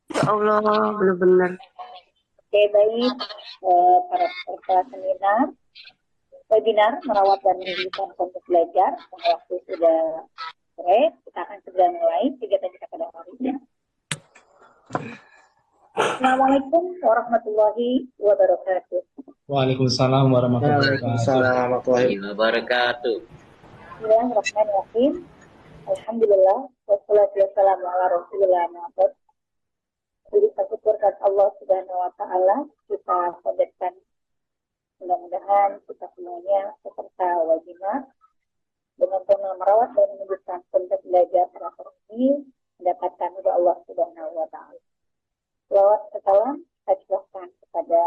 Ya Allah, benar-benar. Oke, baik. Para peserta webinar merawat dan menumbuhkan konten belajar. Waktu sudah sore, kita akan segera mulai kegiatan kita pada hari ini. Assalamualaikum warahmatullahi wabarakatuh. Waalaikumsalam warahmatullahi wabarakatuh. Bismillahirrahmanirrahim. Alhamdulillah wassalatu wassalamu ala Rasulillah Muhammad. Kita syukurkan Allah Subhanahu wa taala, kita panjatkan mudah-mudahan kita semuanya peserta webinar dengan tema merawat dan menumbuhkan konten belajar pada ini mendapatkan ridha Allah Subhanahu wa taala. Selawat salam kita curahkan kepada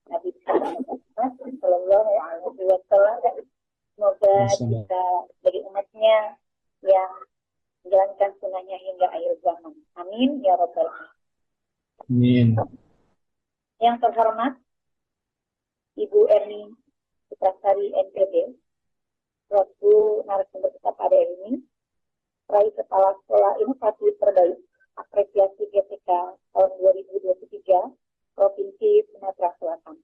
Nabi Muhammad sallallahu alaihi wasallam. Semoga kita sebagai umatnya yang menjalankan sunnahnya hingga akhir zaman. Amin ya rabbal alamin. Amin. Yang terhormat Ibu Erni Suprasari NPD, selaku narasumber kita pada hari ini, Peraih Kepala Sekolah Inovasi Terbaik Apresiasi GTK tahun 2023 Provinsi Sumatera Selatan.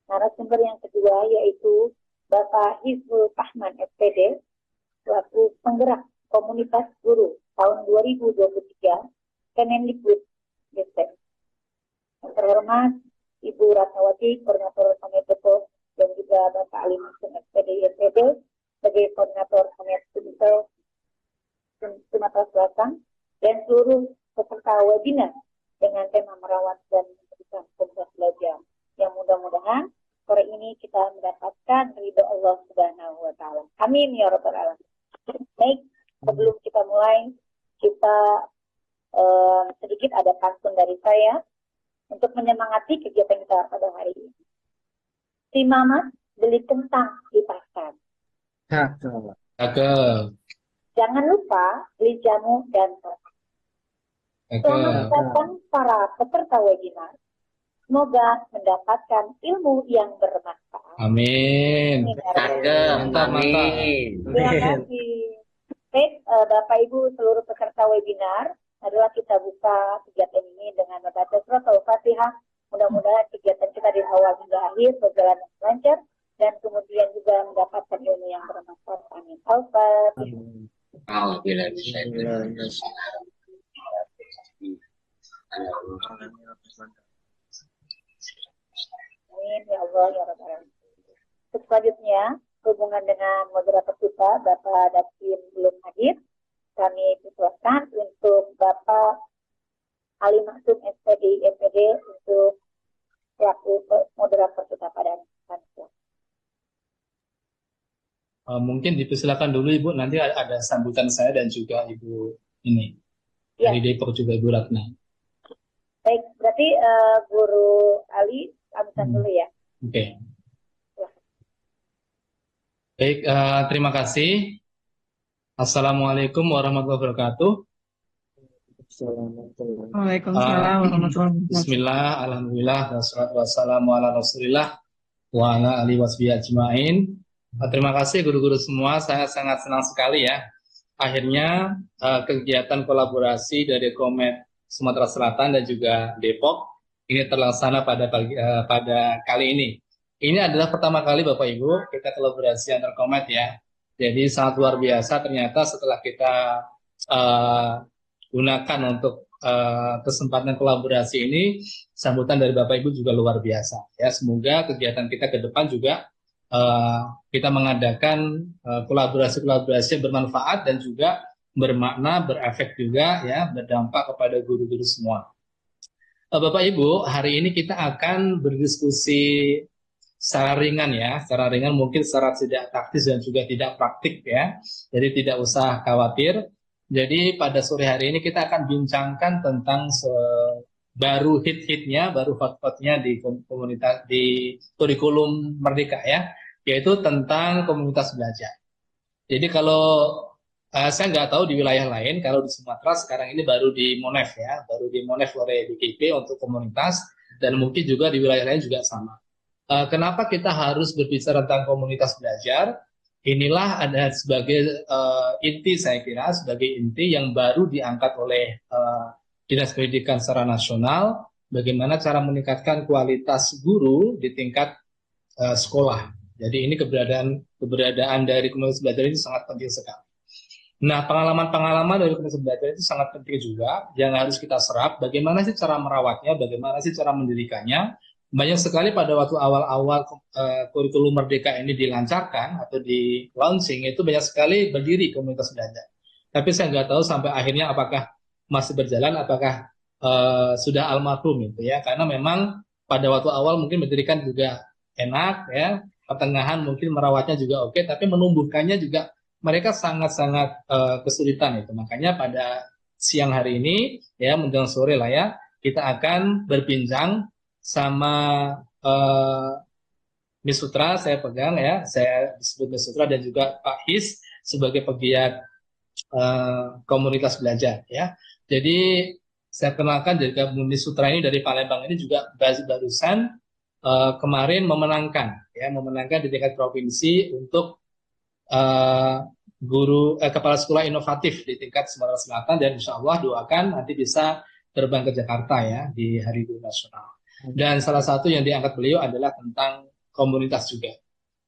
Narasumber yang kedua yaitu Bapak Hizbul Rahman SPD, selaku penggerak komunitas guru tahun 2023 Kemendikbud Ristek. Yang terhormat Ibu Ratnawati, Koordinator Komite Pos, dan juga Bapak Ali Maksum SPD INTB sebagai Koordinator Komite Sumsel Sumatera Selatan, dan seluruh peserta webinar dengan tema merawat dan menumbuhkan konten belajar. Yang mudah-mudahan sore ini kita mendapatkan ridho Allah Subhanahu wa taala. Amin ya rabbal alamin. Baik, sebelum kita mulai, kita sedikit ada pantun dari saya untuk menyemangati kegiatan kita pada hari ini. Si Mamat beli kentang di pasar. Cakep. Jangan lupa beli jamu dan tomat. Selamat datang para peserta webinar. Semoga mendapatkan ilmu yang bermanfaat. Amin. Cakep. Amin. Terima kasih. Baik, Bapak Ibu seluruh peserta webinar, adalah kita buka kegiatan ini dengan membaca surat Al-Fatihah. Mudah-mudahan kegiatan kita dari awal hingga akhir berjalan lancar dan kemudian juga mendapatkan ilmu yang bermanfaat. Amin. Al-Fatihah. Amin ya Allah ya Rabbal. Selanjutnya, hubungan dengan moderator kita, Bapak Dakin belum hadir. Kami persilakan untuk Bapak Ali Maksum SPD MPD untuk selaku moderator kita pada hari ini. Mungkin dipersilakan dulu Ibu, nanti ada sambutan saya dan juga Ibu ini Ya. dari Depok juga Ibu Ratna. Baik, berarti Guru Ali sambutan dulu ya. Oke. Baik, terima kasih. Assalamualaikum warahmatullahi wabarakatuh. Waalaikumsalam warahmatullahi wabarakatuh. Bismillah, alhamdulillah, wassalatu wassalamu ala rasulillah wa ala alihi wasbihi ajmain. Terima kasih guru-guru semua, saya sangat senang sekali ya. Akhirnya kegiatan kolaborasi dari Komet Sumatera Selatan dan juga Depok ini terlaksana pada kali ini. Ini adalah pertama kali Bapak Ibu kita kolaborasi antar Komet ya. Jadi sangat luar biasa ternyata setelah kita gunakan untuk kesempatan kolaborasi ini, sambutan dari Bapak Ibu juga luar biasa. Ya, semoga kegiatan kita ke depan juga kita mengadakan kolaborasi-kolaborasi yang bermanfaat dan juga bermakna, berefek juga ya, berdampak kepada guru-guru semua. Bapak Ibu, hari ini kita akan berdiskusi secara ringan ya, secara ringan mungkin secara tidak taktis dan juga tidak praktik ya. Jadi tidak usah khawatir. Jadi pada sore hari ini kita akan bincangkan tentang baru hit-hitnya, baru hot-hotnya di komunitas di kurikulum Merdeka ya, yaitu tentang komunitas belajar. Jadi kalau saya nggak tahu di wilayah lain, kalau di Sumatera sekarang ini baru di Monef ya, baru di Monef oleh BKP untuk komunitas dan mungkin juga di wilayah lain juga sama. Kenapa kita harus berbicara tentang komunitas belajar? inilah ada sebagai inti, saya kira sebagai inti yang baru diangkat oleh Dinas Pendidikan secara nasional, bagaimana cara meningkatkan kualitas guru di tingkat sekolah. Jadi ini keberadaan dari komunitas belajar ini sangat penting sekali. Nah, pengalaman-pengalaman dari komunitas belajar itu sangat penting juga yang harus kita serap. Bagaimana sih cara merawatnya, bagaimana sih cara mendirikannya. Banyak sekali pada waktu awal-awal kurikulum Merdeka ini dilancarkan atau di launching, itu banyak sekali berdiri komunitas belajar. Tapi saya nggak tahu sampai akhirnya apakah masih berjalan, apakah sudah almarhum itu ya. Karena memang pada waktu awal mungkin mendirikan juga enak ya, pertengahan mungkin merawatnya juga oke, tapi menumbuhkannya juga mereka sangat-sangat kesulitan itu. Makanya pada siang hari ini ya menjelang sore lah ya, kita akan berbincang sama Miss Sutra, saya pegang ya, saya disebut Miss Sutra, dan juga Pak His sebagai pegiat komunitas belajar ya. Jadi saya kenalkan dari Miss Sutra ini dari Palembang ini juga barusan kemarin memenangkan di tingkat provinsi untuk kepala sekolah inovatif di tingkat Sumatera Selatan, dan insya Allah doakan nanti bisa terbang ke Jakarta ya di Hari Guru Nasional. Dan salah satu yang diangkat beliau adalah tentang komunitas juga.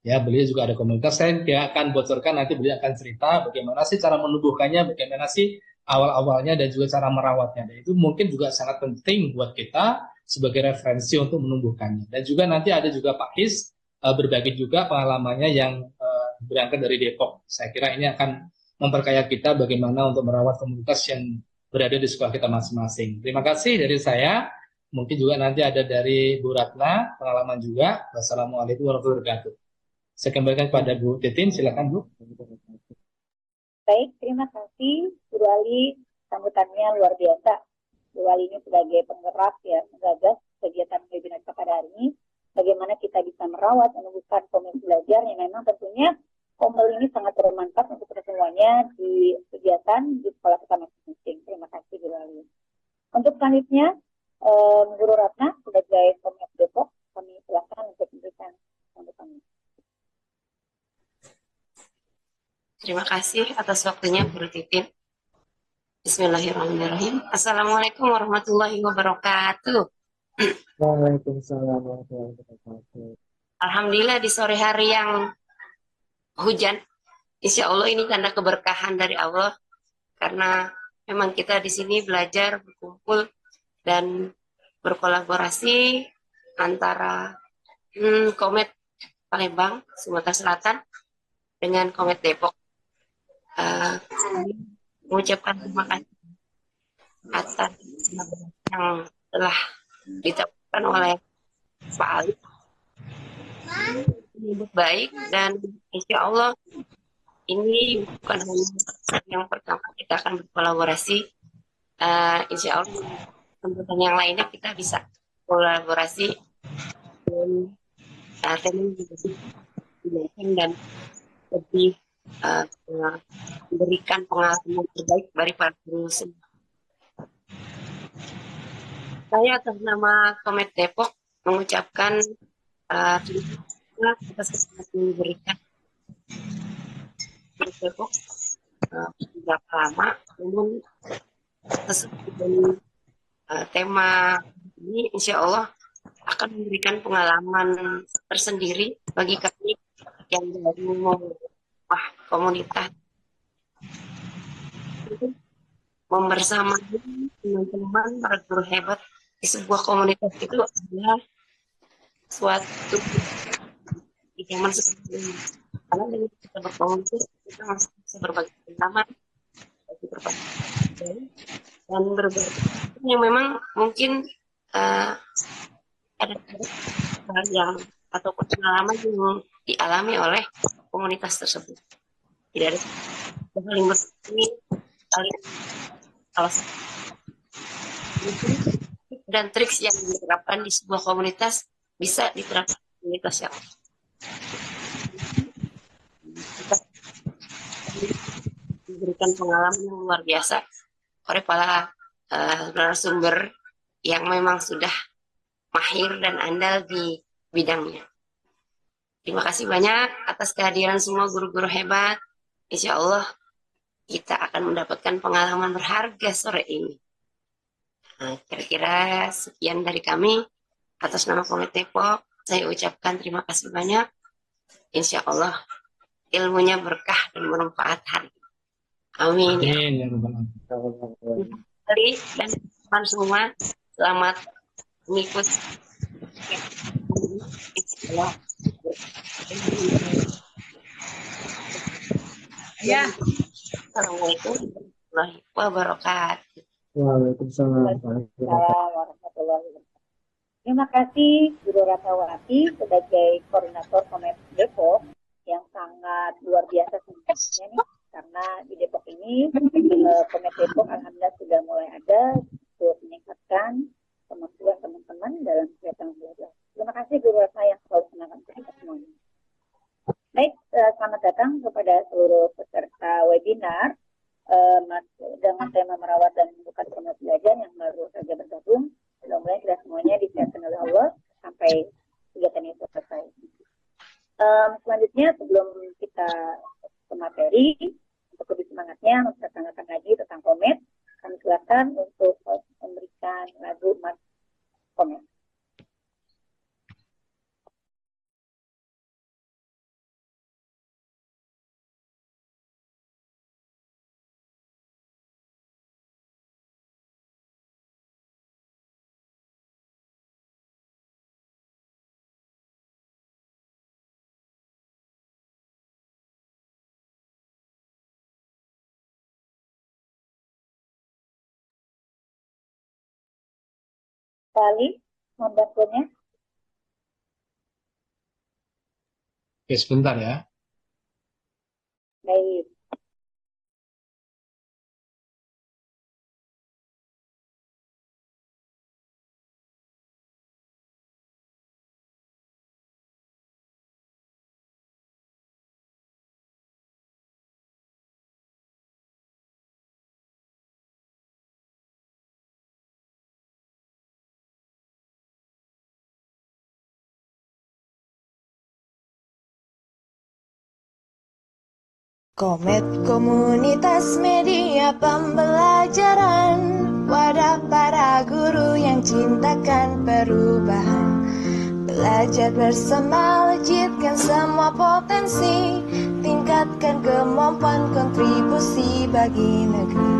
Ya, beliau juga ada komunitas. Saya tidak akan bocorkan, nanti beliau akan cerita bagaimana sih cara menumbuhkannya, bagaimana sih awal-awalnya, dan juga cara merawatnya. Dan itu mungkin juga sangat penting buat kita sebagai referensi untuk menumbuhkannya. Dan juga nanti ada juga Pak His berbagi juga pengalamannya yang berangkat dari Depok. Saya kira ini akan memperkaya kita bagaimana untuk merawat komunitas yang berada di sekolah kita masing-masing. Terima kasih dari saya. Mungkin juga nanti ada dari Bu Ratna, pengalaman juga. Wassalamualaikum warahmatullahi wabarakatuh. Saya kembalikan kepada Bu Titin, silakan Bu. Baik, terima kasih Bu Ali, sambutannya luar biasa. Bu Ali ini sebagai penggerak ya, menggagas kegiatan webinar kita pada hari ini. Bagaimana kita bisa merawat, menumbuhkan komunitas belajar yang memang tentunya Komel ini sangat bermanfaat untuk kita semuanya di kegiatan di sekolah kita masing-masing. Terima kasih Bu Ali. Untuk selanjutnya, Guru Ratna sebagai Komel Depok, kami silakan untuk memberikan sambutannya. Terima kasih atas waktunya Guru Titin. Bismillahirrahmanirrahim. Assalamualaikum warahmatullahi wabarakatuh. Waalaikumsalam warahmatullahi wabarakatuh. Alhamdulillah di sore hari yang hujan, insya Allah ini tanda keberkahan dari Allah, karena memang kita di sini belajar, berkumpul, dan berkolaborasi antara Komet Palembang, Sumatera Selatan, dengan Komet Depok. Mengucapkan terima kasih atas yang telah ditetapkan oleh Pak Ali. Menyambut baik, dan insya Allah ini bukan hanya yang pertama kita akan berkolaborasi. Insya Allah tempat yang lainnya kita bisa kolaborasi dan lebih memberikan pengalaman terbaik dari para guru semua. Saya atas nama Komet Depok mengucapkan atas kesempatan yang diberikan di Depok berapa lama, namun sesuai dengan tema ini insya Allah akan memberikan pengalaman tersendiri bagi kami yang baru membuat komunitas. Membersamai teman-teman para guru hebat di sebuah komunitas itu adalah suatu yang seperti ini. Karena dengan kita berkomunitas, kita masih bisa berbagi pengalaman, dan berbagi yang memang mungkin ada hal yang atau pengalaman yang dialami oleh komunitas tersebut. Tidak ada saling bersama saling alas dan trik yang diterapkan di sebuah komunitas bisa diterapkan di komunitas yang diberikan pengalaman yang luar biasa oleh para narasumber yang memang sudah mahir dan andal di bidangnya. Terima kasih banyak atas kehadiran semua guru-guru hebat. Insya Allah kita akan mendapatkan pengalaman berharga sore ini. Nah, kira-kira sekian dari kami. Atas nama Komite Depok, saya ucapkan terima kasih banyak. Insya Allah ilmunya berkah dan bermanfaat hari ini. Amin. Amin ya rabbal alamin. Kali dan teman semua, selamat mengikuti. Ya. Assalamualaikum warahmatullahi wabarakatuh. Waalaikumsalam warahmatullahi wabarakatuh. Terima kasih Guru Ratnawati sebagai koordinator Komite Depok yang sangat luar biasa sebenarnya nih, karena di Depok ini Komite Depok alhamdulillah sudah mulai ada untuk meningkatkan kemampuan teman-teman dalam kegiatan belajar. Terima kasih Guru Ratna yang selalu senang kita semuanya. Baik, selamat datang kepada seluruh peserta webinar dengan tema merawat dan menyembuhkan trauma belajar yang baru saja bergabung. Mudah-mudahan kita semuanya disehatkan oleh Allah sampai kegiatan ini selesai. Selanjutnya sebelum kita ke materi, untuk lebih semangatnya memperkenalkan lagi tentang Komet, kami silakan untuk memberikan lagu Mas Komet. Kali membantunya. Oke, sebentar ya. Baik. Komet komunitas media pembelajaran, wadah para guru yang cintakan perubahan. Belajar bersama, wujudkan semua potensi, tingkatkan kemampuan kontribusi bagi negeri.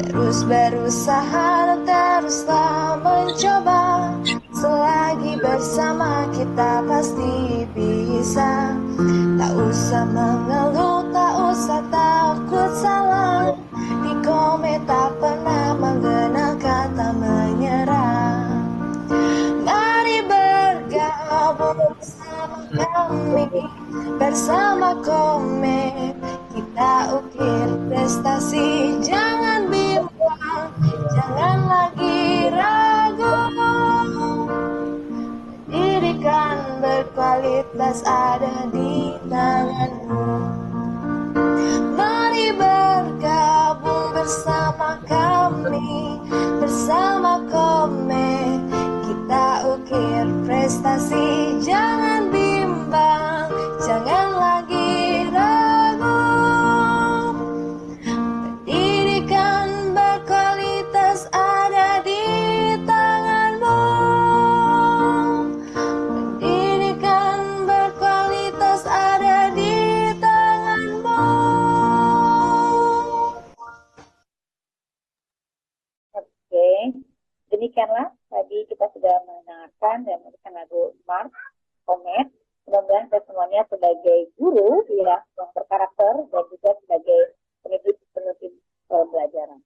Terus berusaha dan teruslah mencoba, selagi bersama kita pasti bisa. Tak usah mengeluh, tak usah takut salah, di Komet tak pernah mengenal kata menyerah. Mari bergabung bersama kami, bersama Komet kita ukir prestasi. Jangan bimbang, jangan lagi ragu, pendidikan berkualitas ada di tanganmu. Mari bergabung bersama kami, bersama Komet kita ukir prestasi. Jangan bimbang, jangan lagi ragu, pendidikan berkualitas ada di tanganmu. Pendidikan berkualitas ada di tanganmu. Oke, demikianlah tadi kita sudah mendengarkan dan memberikan lagu Mars Komet. Mudah-mudahan kita semuanya sebagai guru ya, yang berkarakter dan juga sebagai penerbit pembelajaran.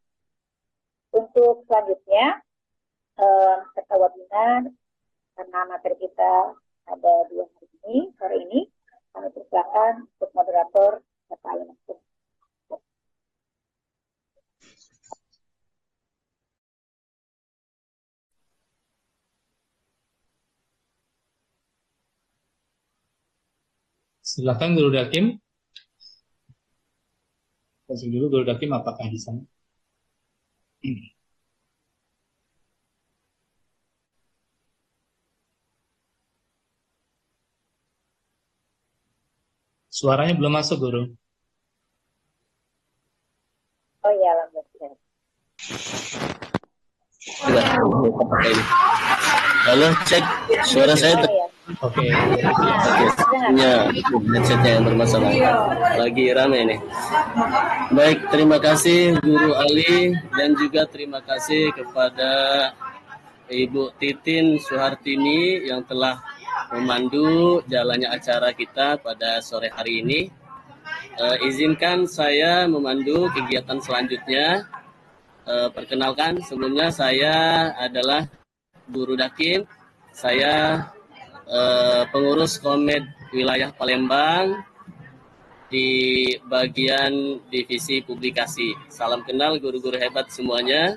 Untuk selanjutnya, serta webinar, karena materi kita ada 2 hari ini, sore ini, kami persilakan untuk moderator Bapak Ali Maksum. Silakan Guru Dakim. Kasih dulu Guru Dakim apakah di sana. Suaranya belum masuk, Guru. Oh iya, alhamdulillah. Coba. Halo, cek suara saya. Oh iya. Oke. Oke, ya, headsetnya yang bermasalah. Lagi rame nih. Baik, terima kasih Guru Ali dan juga terima kasih kepada Ibu Titin Suhartini yang telah memandu jalannya acara kita pada sore hari ini. Izinkan saya memandu kegiatan selanjutnya. Perkenalkan, sebelumnya saya adalah Guru Dakim. Saya pengurus Komed Wilayah Palembang di bagian divisi publikasi. Salam kenal guru-guru hebat semuanya.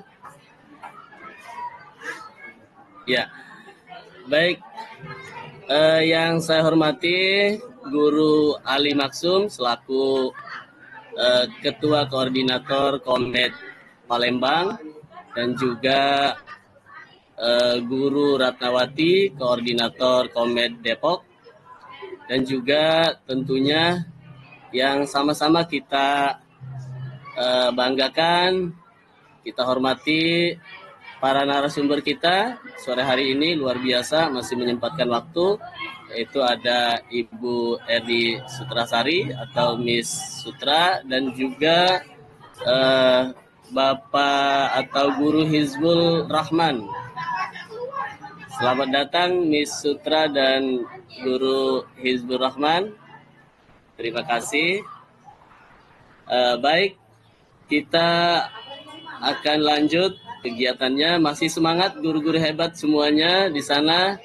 Ya, baik. Yang saya hormati Guru Ali Maksum selaku Ketua Koordinator Komed Palembang dan juga Guru Ratnawati, Koordinator Komed Depok, dan juga tentunya yang sama-sama kita banggakan, kita hormati para narasumber kita sore hari ini luar biasa masih menyempatkan waktu, yaitu ada Ibu Erni Sutrasari atau Miss Sutra dan juga Bapak atau Guru Hizbul Rahman. Selamat datang Miss Sutra dan Guru Hizbul Rahman. Terima kasih. Baik, kita akan lanjut kegiatannya. Masih semangat guru-guru hebat semuanya di sana.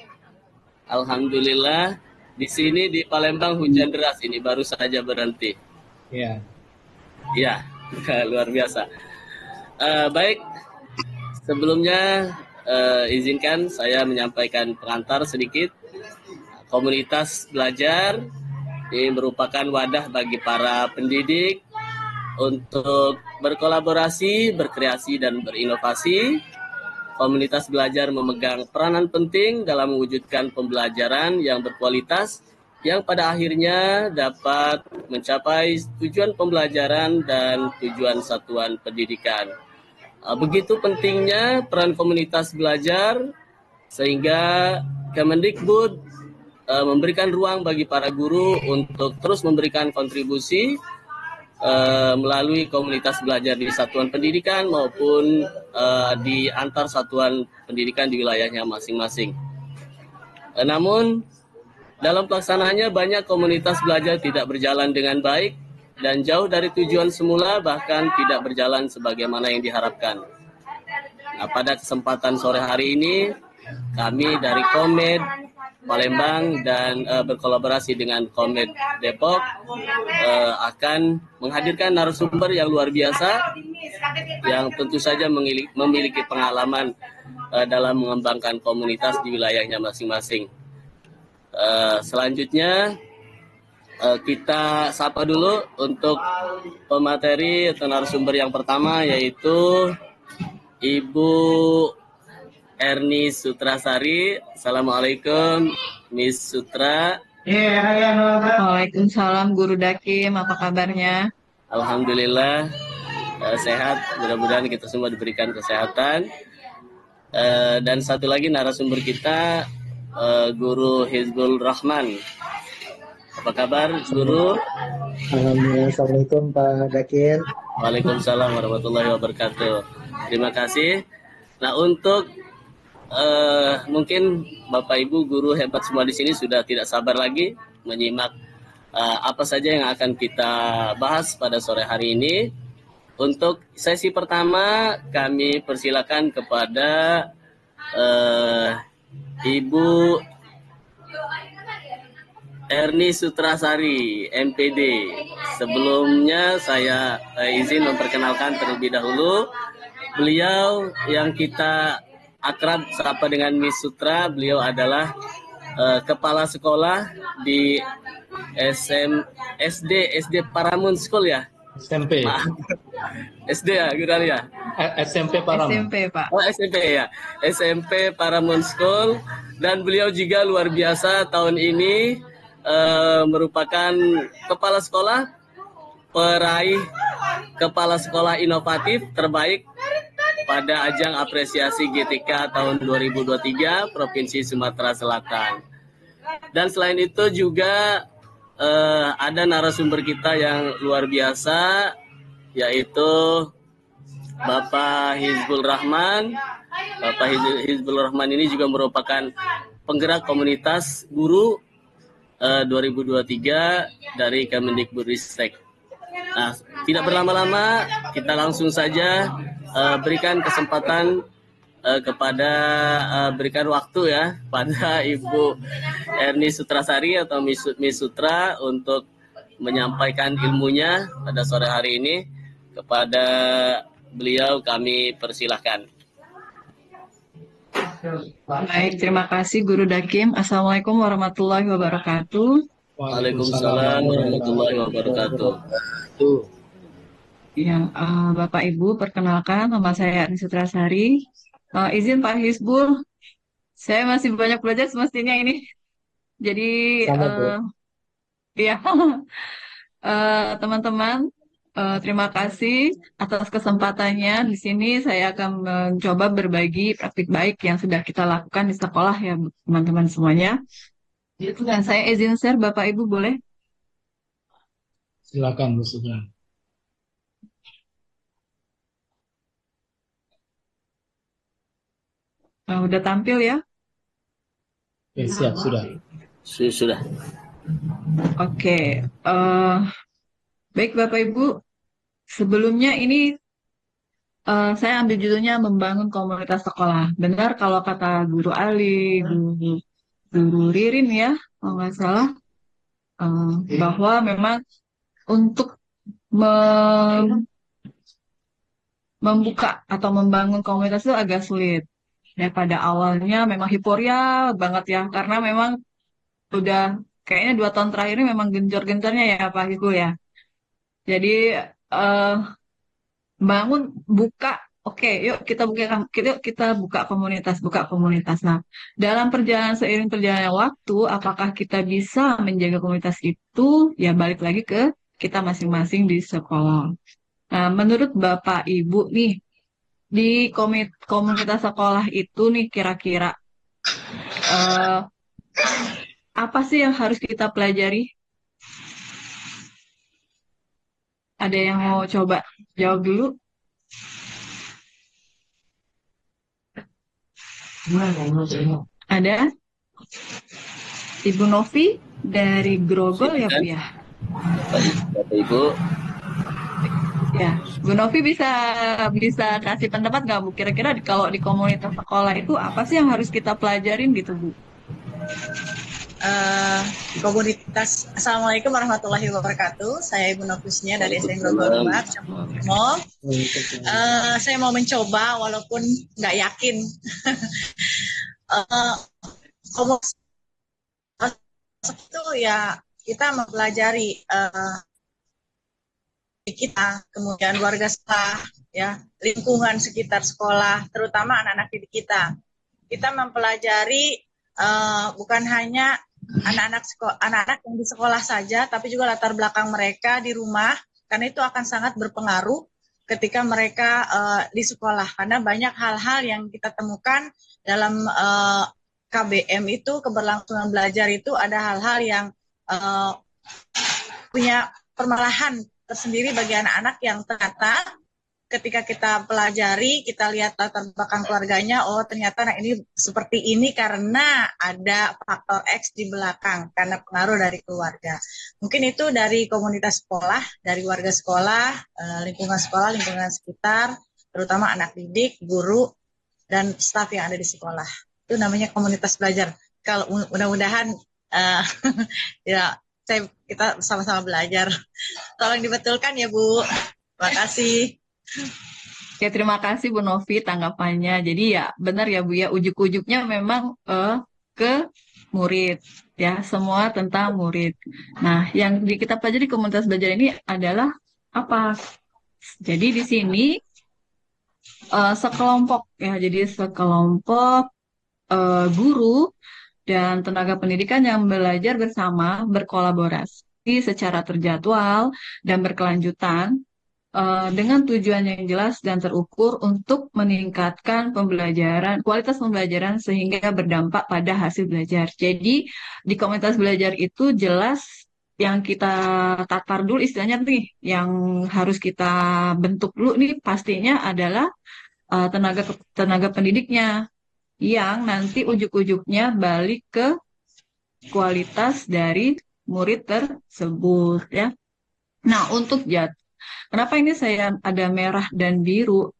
Alhamdulillah. Di sini di Palembang hujan deras ini baru saja berhenti. Ya. Ya, luar biasa. Baik, sebelumnya izinkan saya menyampaikan pengantar sedikit. Komunitas belajar ini merupakan wadah bagi para pendidik untuk berkolaborasi, berkreasi, dan berinovasi. Komunitas belajar memegang peranan penting dalam mewujudkan pembelajaran yang berkualitas yang pada akhirnya dapat mencapai tujuan pembelajaran dan tujuan satuan pendidikan. Begitu pentingnya peran komunitas belajar sehingga Kemendikbud memberikan ruang bagi para guru untuk terus memberikan kontribusi melalui komunitas belajar di satuan pendidikan maupun di antar satuan pendidikan di wilayahnya masing-masing. Namun dalam pelaksanaannya banyak komunitas belajar tidak berjalan dengan baik dan jauh dari tujuan semula, bahkan tidak berjalan sebagaimana yang diharapkan. Nah, pada kesempatan sore hari ini, kami dari Komed Palembang dan berkolaborasi dengan Komed Depok akan menghadirkan narasumber yang luar biasa yang tentu saja memiliki pengalaman dalam mengembangkan komunitas di wilayahnya masing-masing. Selanjutnya kita sapa dulu untuk pemateri atau narasumber yang pertama, yaitu Ibu Erni Sutrasari. Assalamualaikum Miss Sutra. Waalaikumsalam Guru Dakim, apa kabarnya? Alhamdulillah sehat, mudah-mudahan kita semua diberikan kesehatan. Dan satu lagi narasumber kita Guru Hizbul Rahman. Apa kabar Guru? Alhamdulillah. Assalamualaikum Pak Dakin. Waalaikumsalam warahmatullahi wabarakatuh. Terima kasih. Nah, untuk mungkin Bapak Ibu guru hebat semua di sini sudah tidak sabar lagi menyimak apa saja yang akan kita bahas pada sore hari ini. Untuk sesi pertama kami persilakan kepada Ibu Erni Sutrasari, MPD. Sebelumnya saya izin memperkenalkan terlebih dahulu. Beliau yang kita akrab sapa dengan Miss Sutra, beliau adalah kepala sekolah di SD Paramount School ya? SMP. SD ya, Gurali ya? SMP Paramount. SMP, Pak. Oh, SMP ya. SMP Paramount School. Dan beliau juga luar biasa tahun ini merupakan kepala sekolah peraih kepala sekolah inovatif terbaik pada ajang apresiasi GTK tahun 2023 Provinsi Sumatera Selatan. Dan selain itu juga ada narasumber kita yang luar biasa, yaitu Bapak Hizbul Rahman. Bapak Hizbul Rahman ini juga merupakan penggerak komunitas guru 2023 dari Kemendikbudristek. Nah, tidak berlama-lama, kita langsung saja berikan kesempatan berikan waktu ya pada Ibu Erni Sutrasari atau Miss Sutra untuk menyampaikan ilmunya pada sore hari ini. Kepada beliau kami persilahkan. Baik, terima kasih Guru Dakim. Assalamualaikum warahmatullahi wabarakatuh. Waalaikumsalam warahmatullahi wabarakatuh. Yang Bapak Ibu, perkenalkan nama saya Erni Sutrasari. Izin Pak Hizbul, saya masih banyak belajar semestinya ini. Jadi, Sama, Bu. ya, teman-teman, terima kasih atas kesempatannya. Di sini saya akan mencoba berbagi praktik baik yang sudah kita lakukan di sekolah ya, teman-teman semuanya. Dan saya izin share, Bapak Ibu boleh? Silakan Bu Sutra. Udah tampil ya? Oke, siap sudah. Sudah. Oke, baik Bapak Ibu, sebelumnya ini saya ambil judulnya membangun komunitas sekolah. Benar kalau kata Guru Ali, Guru Ririn ya, kalau nggak salah, bahwa memang untuk membuka atau membangun komunitas itu agak sulit. Ya pada awalnya memang hiporia banget ya, karena memang udah kayaknya 2 tahun terakhir ini memang gencar-gencarnya ya Pak Hiku ya. Jadi bangun buka, oke, yuk kita buka komunitas. Nah, dalam seiring perjalanan waktu, apakah kita bisa menjaga komunitas itu? Ya balik lagi ke kita masing-masing di sekolah. Nah, menurut Bapak Ibu nih di komunitas sekolah itu nih kira-kira apa sih yang harus kita pelajari? Ada yang mau coba jawab dulu? Ada? Ibu Novi dari Grogol ya Bu ya? Bapak Ibu. Ya, Bu Novi bisa kasih pendapat nggak Bu? Kira-kira kalau di komunitas sekolah itu apa sih yang harus kita pelajarin gitu Bu? Komunitas. Assalamualaikum warahmatullahi wabarakatuh. Saya Ibu Novusnya dari SDN Grogol Demak. Saya mau mencoba walaupun nggak yakin. Komunitas itu ya kita mempelajari kita, kemudian warga sekolah, ya lingkungan sekitar sekolah, terutama anak-anak didik kita. Kita mempelajari bukan hanya anak-anak yang di sekolah saja, tapi juga latar belakang mereka di rumah, karena itu akan sangat berpengaruh ketika mereka di sekolah. Karena banyak hal-hal yang kita temukan dalam KBM itu, keberlangsungan belajar itu ada hal-hal yang punya permasalahan tersendiri bagi anak-anak yang ternyata ketika kita pelajari, kita lihat latar belakang keluarganya, oh ternyata anak ini seperti ini karena ada faktor X di belakang, karena pengaruh dari keluarga. Mungkin itu dari komunitas sekolah, dari warga sekolah, lingkungan sekitar, terutama anak didik, guru, dan staf yang ada di sekolah. Itu namanya komunitas belajar. Kalau mudah-mudahan ya kita sama-sama belajar. Tolong dibetulkan ya Bu. Terima kasih. Ya, terima kasih Bu Novi tanggapannya. Jadi ya benar ya Bu ya, ujuk-ujuknya memang ke murid ya, semua tentang murid. Nah, yang kita pelajari komunitas belajar ini adalah apa? Jadi di sini sekelompok ya, jadi sekelompok guru dan tenaga pendidikan yang belajar bersama, berkolaborasi secara terjadwal dan berkelanjutan dengan tujuan yang jelas dan terukur untuk meningkatkan kualitas pembelajaran sehingga berdampak pada hasil belajar. Jadi di komunitas belajar itu jelas yang kita tatar dulu istilahnya nih, yang harus kita bentuk dulu nih pastinya adalah tenaga pendidiknya yang nanti ujuk-ujuknya balik ke kualitas dari murid tersebut ya. Nah, kenapa ini saya ada merah dan biru?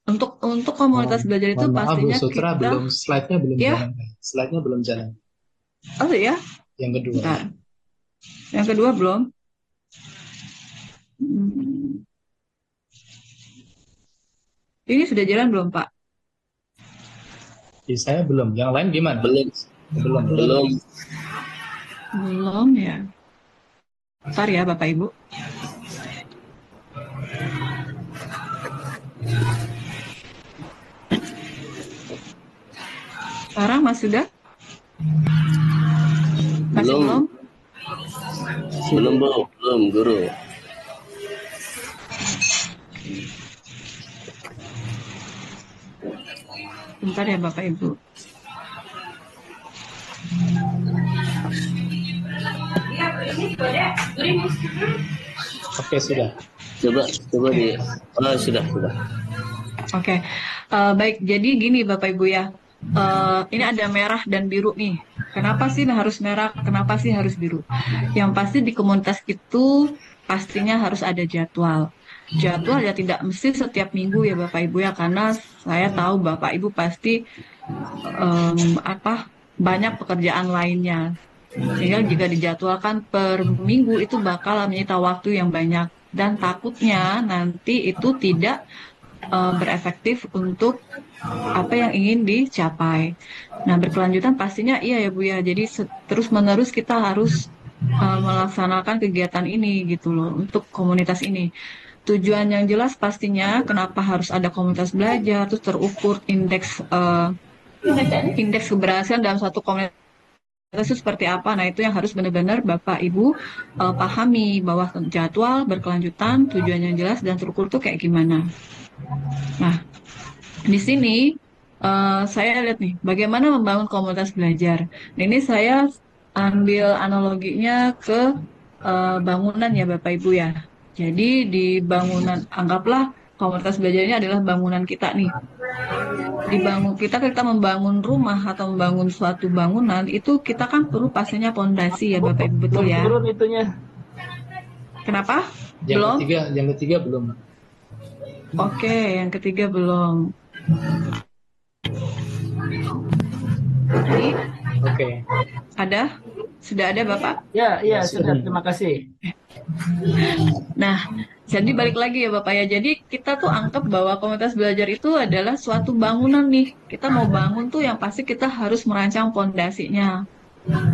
Untuk komunitas belajar itu Mohon maaf Bu pastinya Sutra, kita slide-nya belum ya. jalan. Slide-nya belum jalan. Oh ya, Yang kedua. bentar. Yang kedua belum. Hmm. Ini sudah jalan belum, Pak? Di saya belum. Yang lain gimana? Belum. Belum ya. Bentar ya, Bapak Ibu. Sekarang Mas sudah? Masih belum? Belum, Guru. Bentar ya Bapak Ibu. Oke, sudah. Coba di. Oh, sudah. Oke. Baik, jadi gini Bapak Ibu ya. Ini ada merah dan biru nih. Kenapa sih harus merah? Kenapa sih harus biru? Yang pasti di komunitas itu pastinya harus ada jadwal. Jadwal ya tidak mesti setiap minggu ya Bapak Ibu ya, karena saya tahu Bapak Ibu pasti banyak pekerjaan lainnya. Sehingga jika dijadwalkan per minggu itu bakal menyita waktu yang banyak dan takutnya nanti itu tidak berefektif untuk apa yang ingin dicapai. Nah, berkelanjutan pastinya iya ya Bu ya. Jadi terus-menerus kita harus melaksanakan kegiatan ini gitu loh untuk komunitas ini. Tujuan yang jelas pastinya kenapa harus ada komunitas belajar, terus terukur indeks keberhasilan dalam satu komunitas itu seperti apa. Nah, itu yang harus benar-benar Bapak Ibu pahami bahwa jadwal berkelanjutan, tujuan yang jelas dan terukur itu kayak gimana. Nah, di sini saya lihat nih bagaimana membangun komunitas belajar. Nah, ini saya ambil analoginya ke bangunan ya Bapak Ibu ya. Jadi di bangunan, anggaplah komunitas belajar ini adalah bangunan kita nih. Kita membangun rumah atau membangun suatu bangunan itu kita kan perlu pastinya pondasi ya Bapak Ibu, betul ya? Turun itunya. Kenapa? Yang ketiga belum. Oke, yang ketiga belum. Jadi, Oke. ada? Sudah ada Bapak? Ya, sudah. Terima kasih. Nah, jadi balik lagi ya Bapak ya. Jadi kita tuh anggap bahwa komunitas belajar itu adalah suatu bangunan nih. Kita mau bangun tuh yang pasti kita harus merancang pondasinya.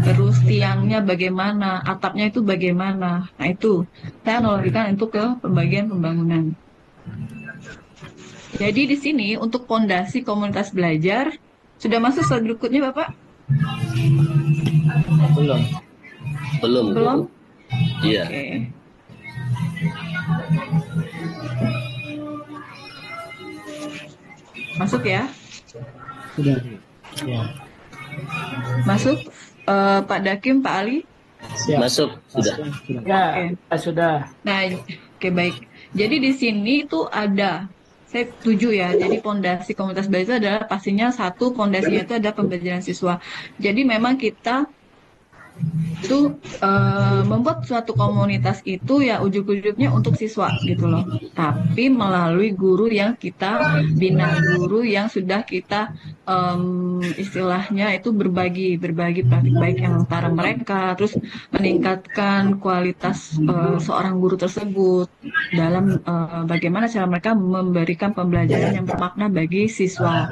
Terus tiangnya bagaimana, atapnya itu bagaimana. Nah itu, saya analogikan itu ke pembagian pembangunan. Jadi di sini untuk pondasi komunitas belajar, sudah masuk slide berikutnya Bapak? Belum. Iya. Oke. Masuk ya? Sudah. Ya. Masuk Pak Dakim, Pak Ali? Siap. Masuk, sudah. Ya, sudah. Nah, oke baik. Jadi di sini itu ada, saya setuju ya. Jadi pondasi komunitas belajar adalah pastinya satu pondasinya itu ada pembelajaran siswa. Jadi memang kita itu membuat suatu komunitas itu ya ujuk-ujuknya untuk siswa gitu loh. Tapi melalui guru yang kita bina, guru yang sudah kita istilahnya itu berbagi praktik baik yang antara mereka, terus meningkatkan kualitas seorang guru tersebut dalam bagaimana cara mereka memberikan pembelajaran yang bermakna bagi siswa.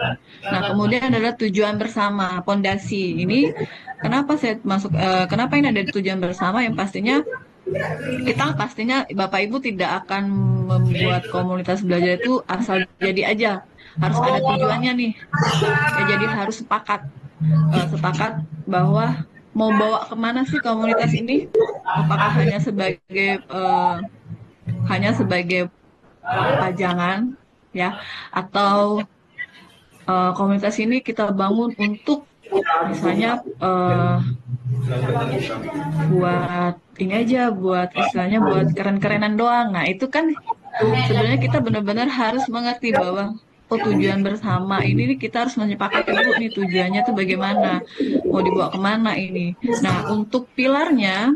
Nah, kemudian adalah tujuan bersama, pondasi ini. Kenapa saya masuk? Kenapa ini ada tujuan bersama? Yang pastinya Bapak Ibu tidak akan membuat komunitas belajar itu asal jadi aja. Harus ada tujuannya nih. Ya, jadi harus sepakat. sepakat bahwa mau bawa kemana sih komunitas ini? Apakah hanya sebagai pajangan ya, atau komunitas ini kita bangun untuk misalnya buat ini aja, buat istilahnya buat keren-kerenan doang. Nah, itu kan sebenarnya kita benar-benar harus mengerti bahwa tujuan bersama ini nih, kita harus menyepakati dulu nih tujuannya tuh bagaimana, mau dibawa kemana ini. Nah, untuk pilarnya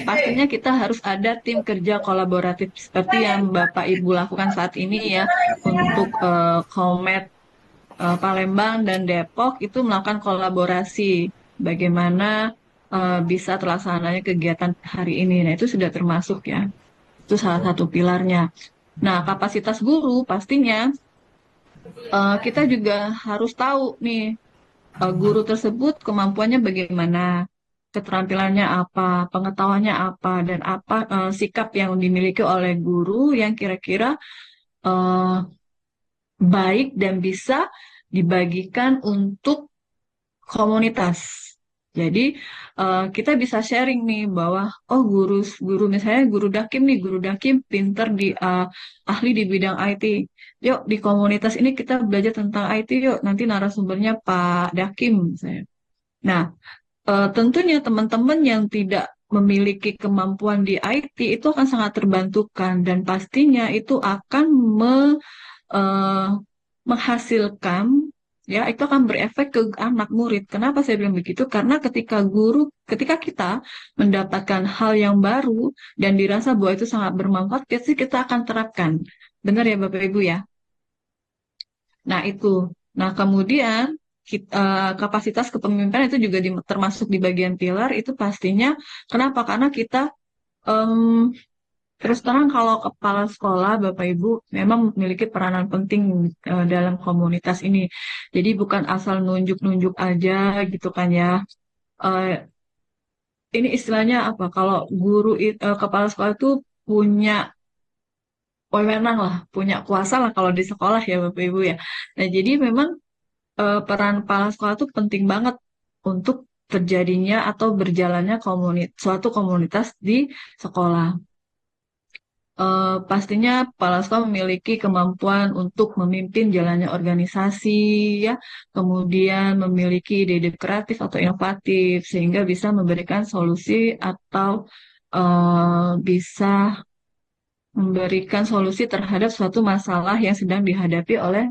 pastinya kita harus ada tim kerja kolaboratif seperti yang Bapak Ibu lakukan saat ini ya, untuk Komet Palembang dan Depok itu melakukan kolaborasi bagaimana bisa terlaksananya kegiatan hari ini. Nah, itu sudah termasuk ya. Itu salah satu pilarnya. Nah, kapasitas guru pastinya kita juga harus tahu nih, guru tersebut kemampuannya bagaimana, keterampilannya apa, pengetahuannya apa, dan apa sikap yang dimiliki oleh guru yang kira-kira eh, baik dan bisa dibagikan untuk komunitas. Jadi kita bisa sharing nih bahwa guru misalnya guru Dakim nih, guru Dakim pinter di ahli di bidang IT. Yuk di komunitas ini kita belajar tentang IT yuk. Nanti narasumbernya Pak Dakim misalnya. Nah, tentunya teman-teman yang tidak memiliki kemampuan di IT itu akan sangat terbantukan dan pastinya itu akan eh, menghasilkan, ya itu akan berefek ke anak murid. Kenapa saya bilang begitu? Karena ketika kita mendapatkan hal yang baru dan dirasa bahwa itu sangat bermanfaat, pasti kita akan terapkan. Benar ya Bapak Ibu ya? Nah itu. Nah kemudian kapasitas kepemimpinan itu juga termasuk di bagian pilar itu pastinya. Kenapa? Karena kita em, terus terang kalau kepala sekolah, Bapak Ibu, memang memiliki peranan penting dalam komunitas ini. Jadi bukan asal nunjuk-nunjuk aja gitu kan ya. Eh, ini istilahnya apa? Kalau kepala sekolah itu punya wewenang lah, punya kuasa lah kalau di sekolah ya Bapak Ibu ya. Nah jadi memang peran kepala sekolah itu penting banget untuk terjadinya atau berjalannya suatu komunitas di sekolah. Pastinya kepala sekolah memiliki kemampuan untuk memimpin jalannya organisasi, ya, kemudian memiliki ide kreatif atau inovatif, sehingga bisa memberikan solusi atau bisa memberikan solusi terhadap suatu masalah yang sedang dihadapi oleh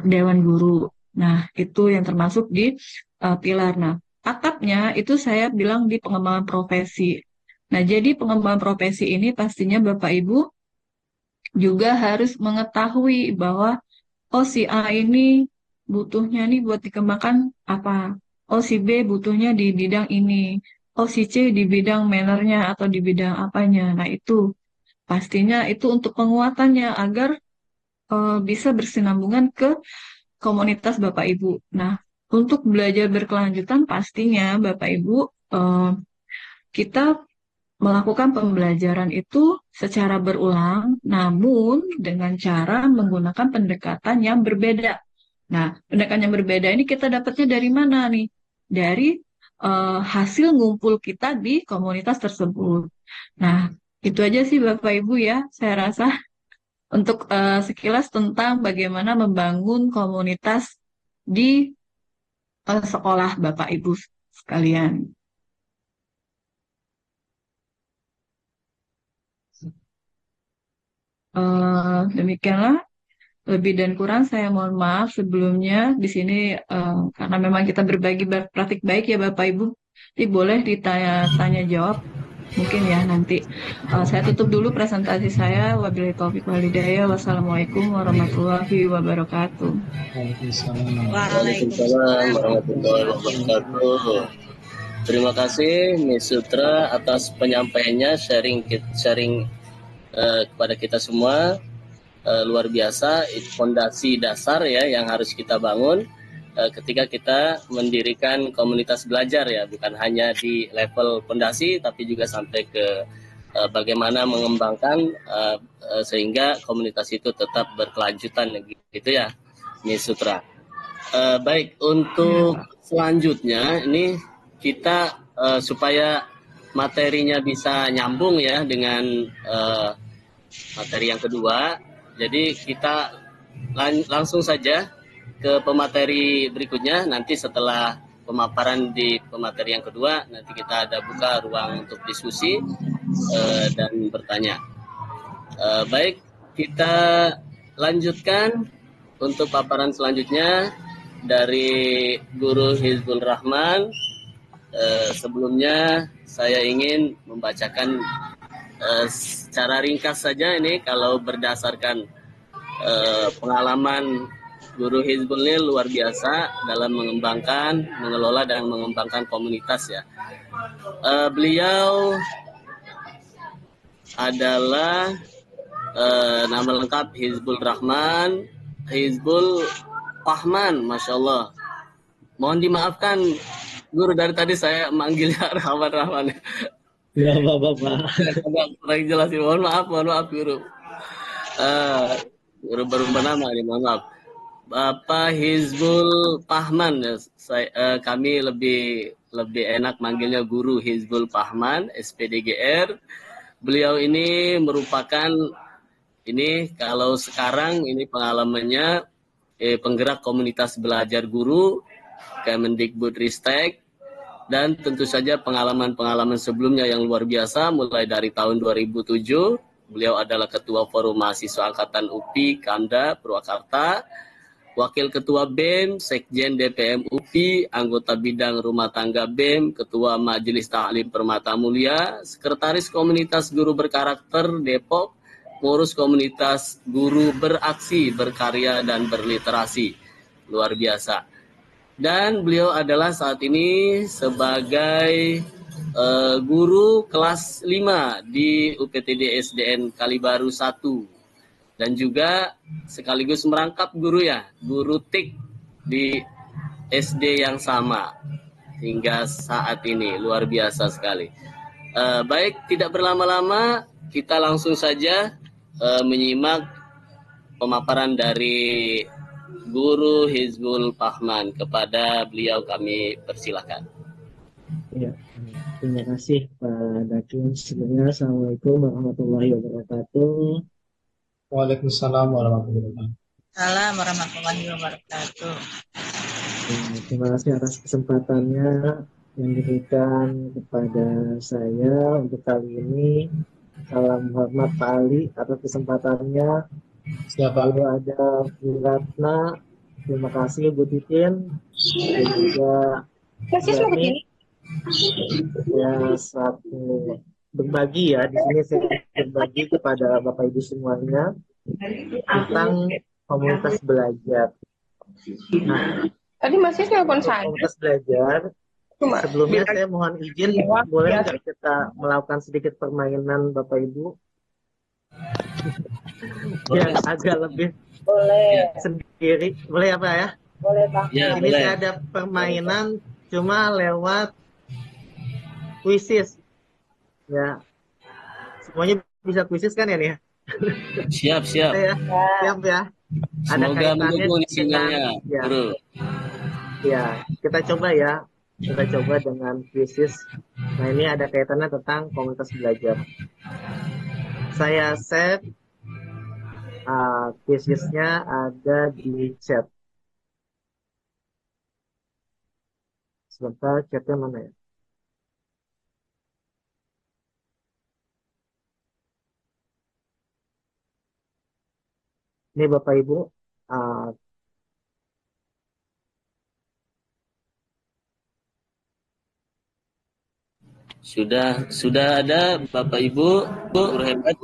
Dewan Guru. Nah, itu yang termasuk di pilar. Nah, atapnya itu saya bilang di pengembangan profesi. Nah, jadi pengembangan profesi ini pastinya Bapak Ibu juga harus mengetahui bahwa si A ini butuhnya nih buat dikembangkan apa. Si B butuhnya di bidang ini. Si C di bidang mannernya atau di bidang apanya. Nah, itu pastinya itu untuk penguatannya agar bisa bersinambungan ke komunitas Bapak Ibu. Nah, untuk belajar berkelanjutan pastinya Bapak Ibu kita melakukan pembelajaran itu secara berulang, namun dengan cara menggunakan pendekatan yang berbeda. Nah, pendekatan yang berbeda ini kita dapatnya dari mana nih? Dari hasil ngumpul kita di komunitas tersebut. Nah, itu aja sih Bapak Ibu ya, saya rasa untuk sekilas tentang bagaimana membangun komunitas di sekolah Bapak Ibu sekalian. Demikianlah lebih dan kurang saya mohon maaf sebelumnya di sini karena memang kita berbagi praktik baik ya Bapak Ibu. Jadi boleh ditanya jawab mungkin ya nanti. Saya tutup dulu presentasi saya. Wabillahi taufiq wal hidayah. Wassalamualaikum warahmatullahi wabarakatuh. Waalaikumsalam warahmatullahi wabarakatuh. Terima kasih Miss Sutra atas penyampaiannya, sharing kepada kita semua. Luar biasa, fondasi dasar ya yang harus kita bangun ketika kita mendirikan komunitas belajar ya, bukan hanya di level fondasi tapi juga sampai ke bagaimana mengembangkan sehingga komunitas itu tetap berkelanjutan gitu ya Miss Sutra. Baik, untuk selanjutnya ini kita supaya materinya bisa nyambung ya dengan materi yang kedua. Jadi kita langsung saja ke pemateri berikutnya. Nanti setelah pemaparan di pemateri yang kedua, nanti kita ada buka ruang untuk diskusi dan bertanya. Baik, kita lanjutkan untuk paparan selanjutnya dari Guru Hizbul Rahman. Sebelumnya saya ingin membacakan secara ringkas saja ini, kalau berdasarkan pengalaman Guru Hizbul ini luar biasa dalam mengembangkan, mengelola dan mengembangkan komunitas ya. Beliau adalah nama lengkap Hizbul Rahman, Hizbul Pahman, Masya Allah. Mohon dimaafkan Guru, dari tadi saya manggilnya Rahman. Ya, Bapak. Agak jelasin, mohon maaf Guru. Guru baru bernama ini, mohon maaf. Bapak Hizbul Pahman, kami lebih enak manggilnya Guru Hizbul Pahman, SPDGR. Beliau ini merupakan kalau sekarang ini pengalamannya penggerak komunitas belajar guru Kemendikbudristek, dan tentu saja pengalaman-pengalaman sebelumnya yang luar biasa mulai dari tahun 2007. Beliau adalah Ketua Forum Mahasiswa Angkatan UPI Kamda Purwakarta, Wakil Ketua BEM, Sekjen DPM UPI, anggota bidang rumah tangga BEM, Ketua Majelis Ta'lim Permata Mulia, Sekretaris Komunitas Guru Berkarakter Depok, Pengurus Komunitas Guru Beraksi, Berkarya, dan Berliterasi. Luar biasa. Dan beliau adalah saat ini sebagai guru kelas 5 di UPTD SDN Kalibaru 1. Dan juga sekaligus merangkap guru TIK di SD yang sama hingga saat ini. Luar biasa sekali. Baik, tidak berlama-lama, kita langsung saja menyimak pemaparan dari Guru Hizbul Pahman. Kepada beliau kami persilakan. Ya, terima kasih Pak Dakim. Sebelumnya Assalamualaikum warahmatullahi wabarakatuh. Waalaikumsalam warahmatullahi wabarakatuh. Salam warahmatullahi wabarakatuh. Terima kasih atas kesempatannya yang diberikan kepada saya untuk kali ini. Salam hormat Pak Ali atas kesempatannya. Siapa? Lalu ada Bu Ratna, terima kasih Bu Titin, dan juga Jani. Ya, satu berbagi ya, di sini saya berbagi kepada Bapak Ibu semuanya tentang komunitas belajar. Nah, tadi masih telepon saya. Komunitas belajar. Sebelumnya saya mohon izin, boleh nggak kita melakukan sedikit permainan Bapak Ibu? Ya, agak lebih Boleh. sendiri. Boleh apa ya? Boleh Bang. Ya, Ini boleh. saya ada permainan cuma lewat kuisis. Ya. Semuanya bisa kuisis kan ya nih? Siap. Ya, siap ya. Ada Semoga kaitannya mendukung dengan sinyalnya, ya. Guru. Ya, kita coba ya. Kita coba dengan kuisis. Nah, ini ada kaitannya tentang komunitas belajar. Saya save kuisisnya ada di chat. Sebentar, chatnya mana ya? Ini Bapak Ibu, Sudah ada Bapak Ibu, guru hebat.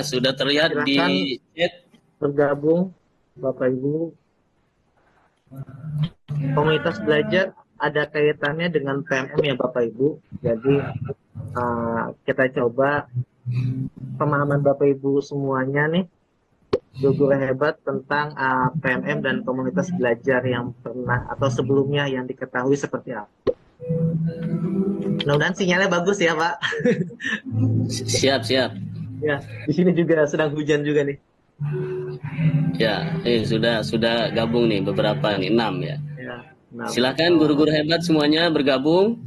Sudah terlihat silakan di chat. bergabung Bapak Ibu. Komunitas belajar ada kaitannya dengan PMM ya Bapak Ibu. Jadi kita coba pemahaman Bapak Ibu semuanya nih, guru hebat tentang PMM dan komunitas belajar yang pernah atau sebelumnya yang diketahui seperti apa. Mudah-mudahan sinyalnya bagus ya Pak. Siap. Ya, di sini juga sedang hujan juga nih. Ya, sudah gabung nih beberapa nih, 6 ya. Ya, Nah, Silakan guru-guru hebat semuanya bergabung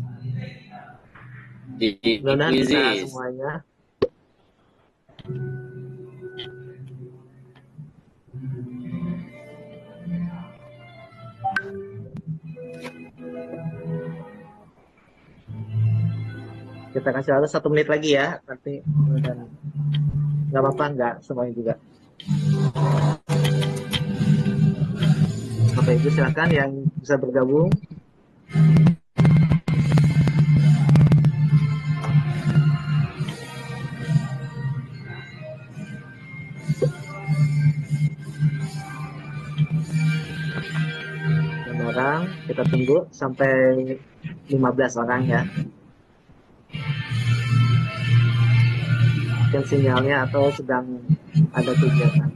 di mudah-mudahan bisa kuisis. semuanya. Kita kasih waktu 1 menit lagi ya, nanti dan nggak apa-apa, nggak semuanya juga. Bapak Ibu silakan yang bisa bergabung. Dan orang kita tunggu sampai 15 orang ya. Mungkin sinyalnya atau sedang ada kegiatan.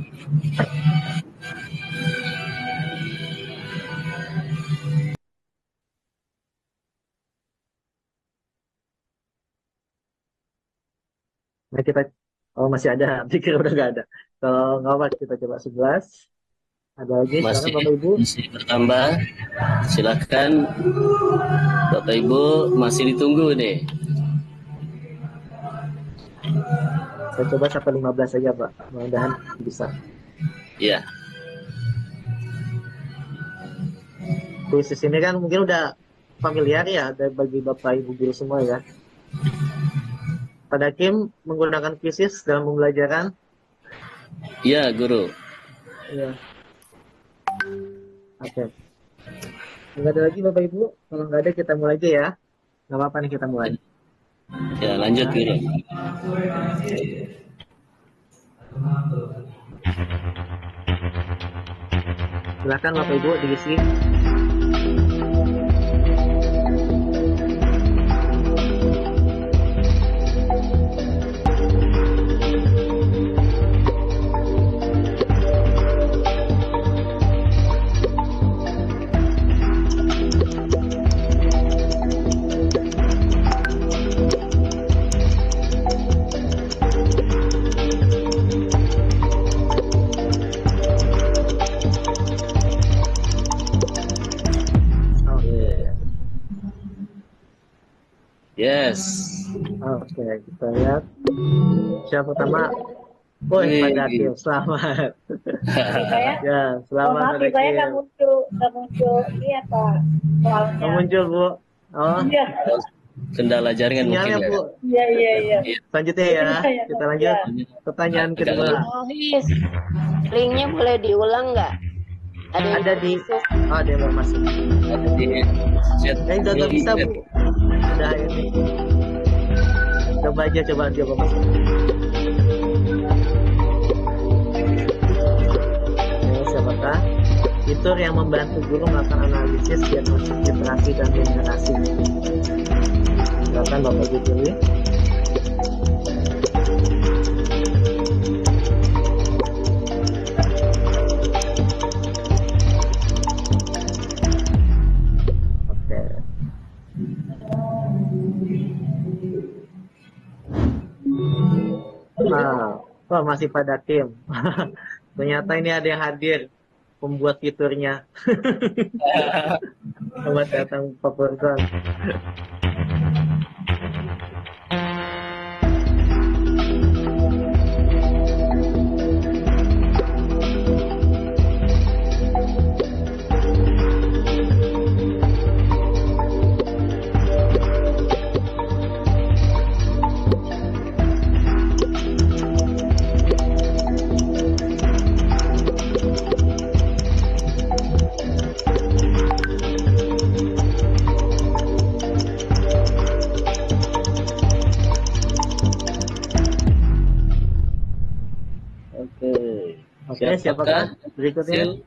Nah kita, oh masih ada, pikir udah nggak ada. Kalau nggak apa kita coba 11. Ada lagi, silakan Masih Bapak Ibu. masih bertambah. Silakan Bapak Ibu, masih ditunggu nih. Saya coba sampai 15 saja Pak, mudah-mudahan bisa. Iya. Kuisis ini kan mungkin udah familiar ya bagi Bapak Ibu guru semua ya. Pak Hakim menggunakan kuisis dalam pembelajaran? Iya, Guru. Iya. Oke. Nggak ada lagi Bapak Ibu? Kalau nggak ada kita mulai aja ya. Nggak apa-apa nih kita mulai. Ya, lanjut, Guru. Silakan Bapak Ibu diisi. Yes. Oke, kita lihat. Siapa pertama? Woi, Wih. Pak Hakim, selamat. Saya, Ya, selamat maaf, Pak saya nggak Hakim. muncul ini apa soalnya. Oh, muncul Bu. Oh, Iya, Kendala jaringan sinyalnya mungkin Bu. iya, iya. Selanjutnya ya, kita lanjut pertanyaan kedua. Yes. Linknya boleh diulang nggak? Ada yang Ada di, masuk. oh ada yang mau masuk. ya. Ada di chat. Ini udah nggak bisa Bu. Udah ini. Coba aja, coba masuk. Ini siapakah? Fitur yang membantu guru melakukan analisis diagnosis literasi dan generasi. Silakan Bapak Ibu pilih. Oke. Nah, wah masih pada tim. Ternyata ini ada yang hadir pembuat fiturnya. Selamat datang Pak Purkon. Oke, siapakah berikutnya?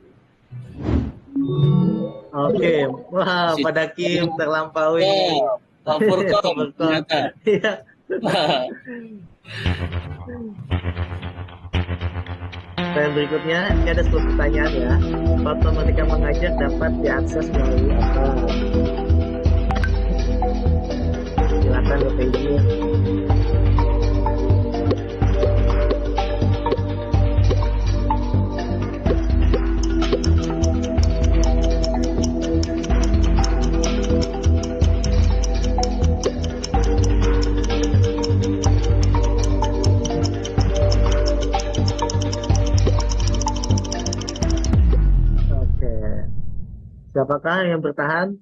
Oke, wah, Si- Pak Hakim terlampaui. Pak Furkom ternyata. Iya. Pertanyaan berikutnya, ini ada 10 pertanyaan ya. Matematika mengajar dapat diakses melalui apa? Silakan Bapak Ibu. Siapakah yang bertahan?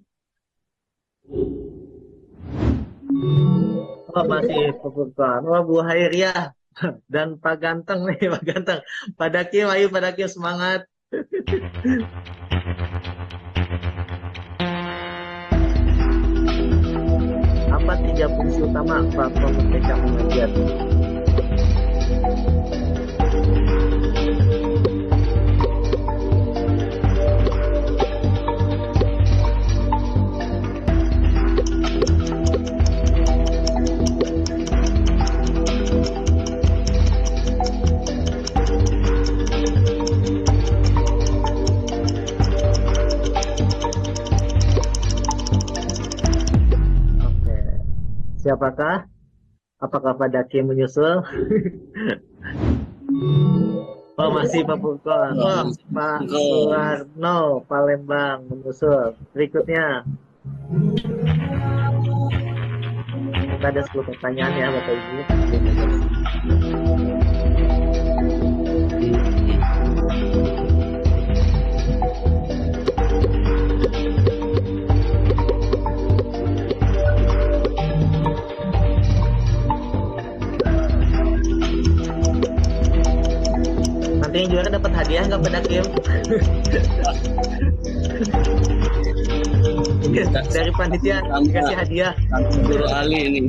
Oh, masih Pupurkon. Oh, Bu Hairiah dan Pak Ganteng nih, Pak Ganteng. Pak Dakim, ayo Pak Dakim semangat. Apa 3 fungsi utama platform Merdeka Mengajar? Oke. Siapakah? Apakah Pak Dakim menyusul? Oh, masih Pak Purkon. Oh, Pak Suwarno Palembang menyusul. Berikutnya. Kita ada 10 pertanyaan ya Bapak Ibu. Nanti yang juara dapat hadiah nggak Pak Dakim? Dari panitia dikasih hadiah. Guru Ali ini.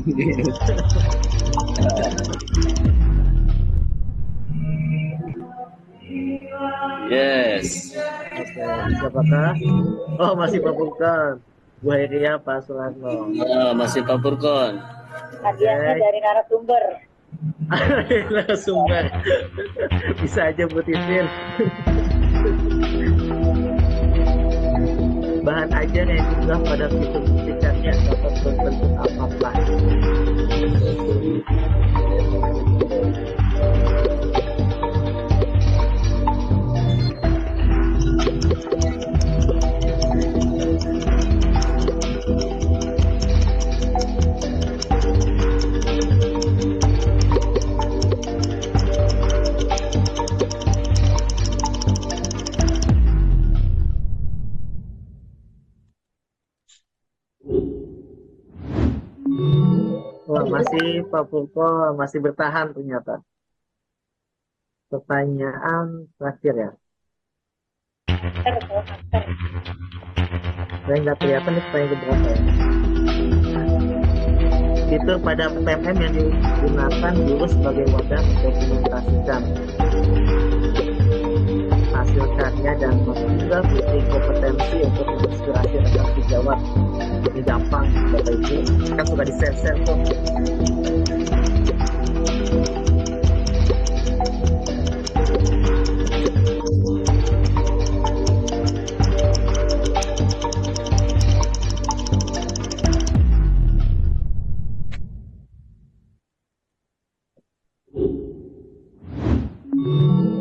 Yes. Oke, siapakah? Oh, masih Pak Purkon. Bu Hairiah, Pak Sularno. Masih Pak Purkon. Hadiahnya dari narasumber. Narasumber. Bisa aja Bu Titin. Bahan ajar yang diunggah pada fitur petikannya dapat berbentuk apa-apa. Wah, masih Pak Purko masih bertahan ternyata. Pertanyaan terakhir ya. Saya nggak kelihatan nih pertanyaan keberapa ya. Fitur pada PMM yang digunakan guru sebagai wadah mendokumentasikan hasil karya dan mengunggah bukti kompetensi untuk menginspirasi redaksi jawab. Ini gampang Bapak Ibu, kan suka di share tuh.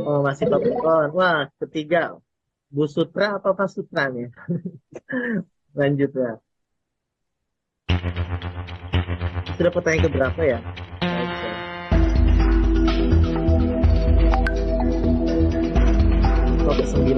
Oh, masih Pak Purkon. Wah, ketiga. Bu Sutra apa Pak Sutra nih? Lanjut ya. Sudah pertanyaan keberapa ya? Oh, ke-9.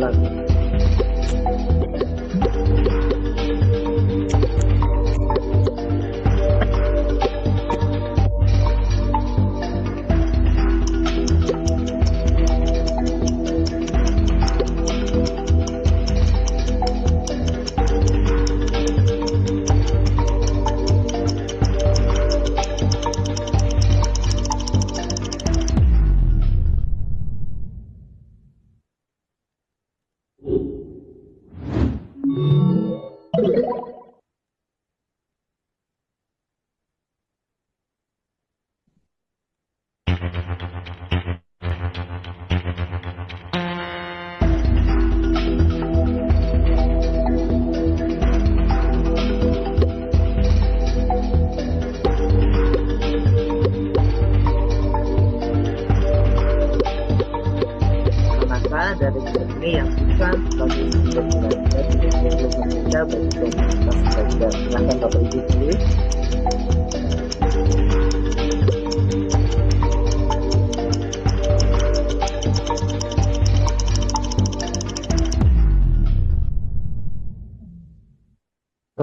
Dari ini yang bukan sebagai sumber belajar di kurikulum Merdeka bagi komunitas belajar. Silakan Bapak Ibu pilih.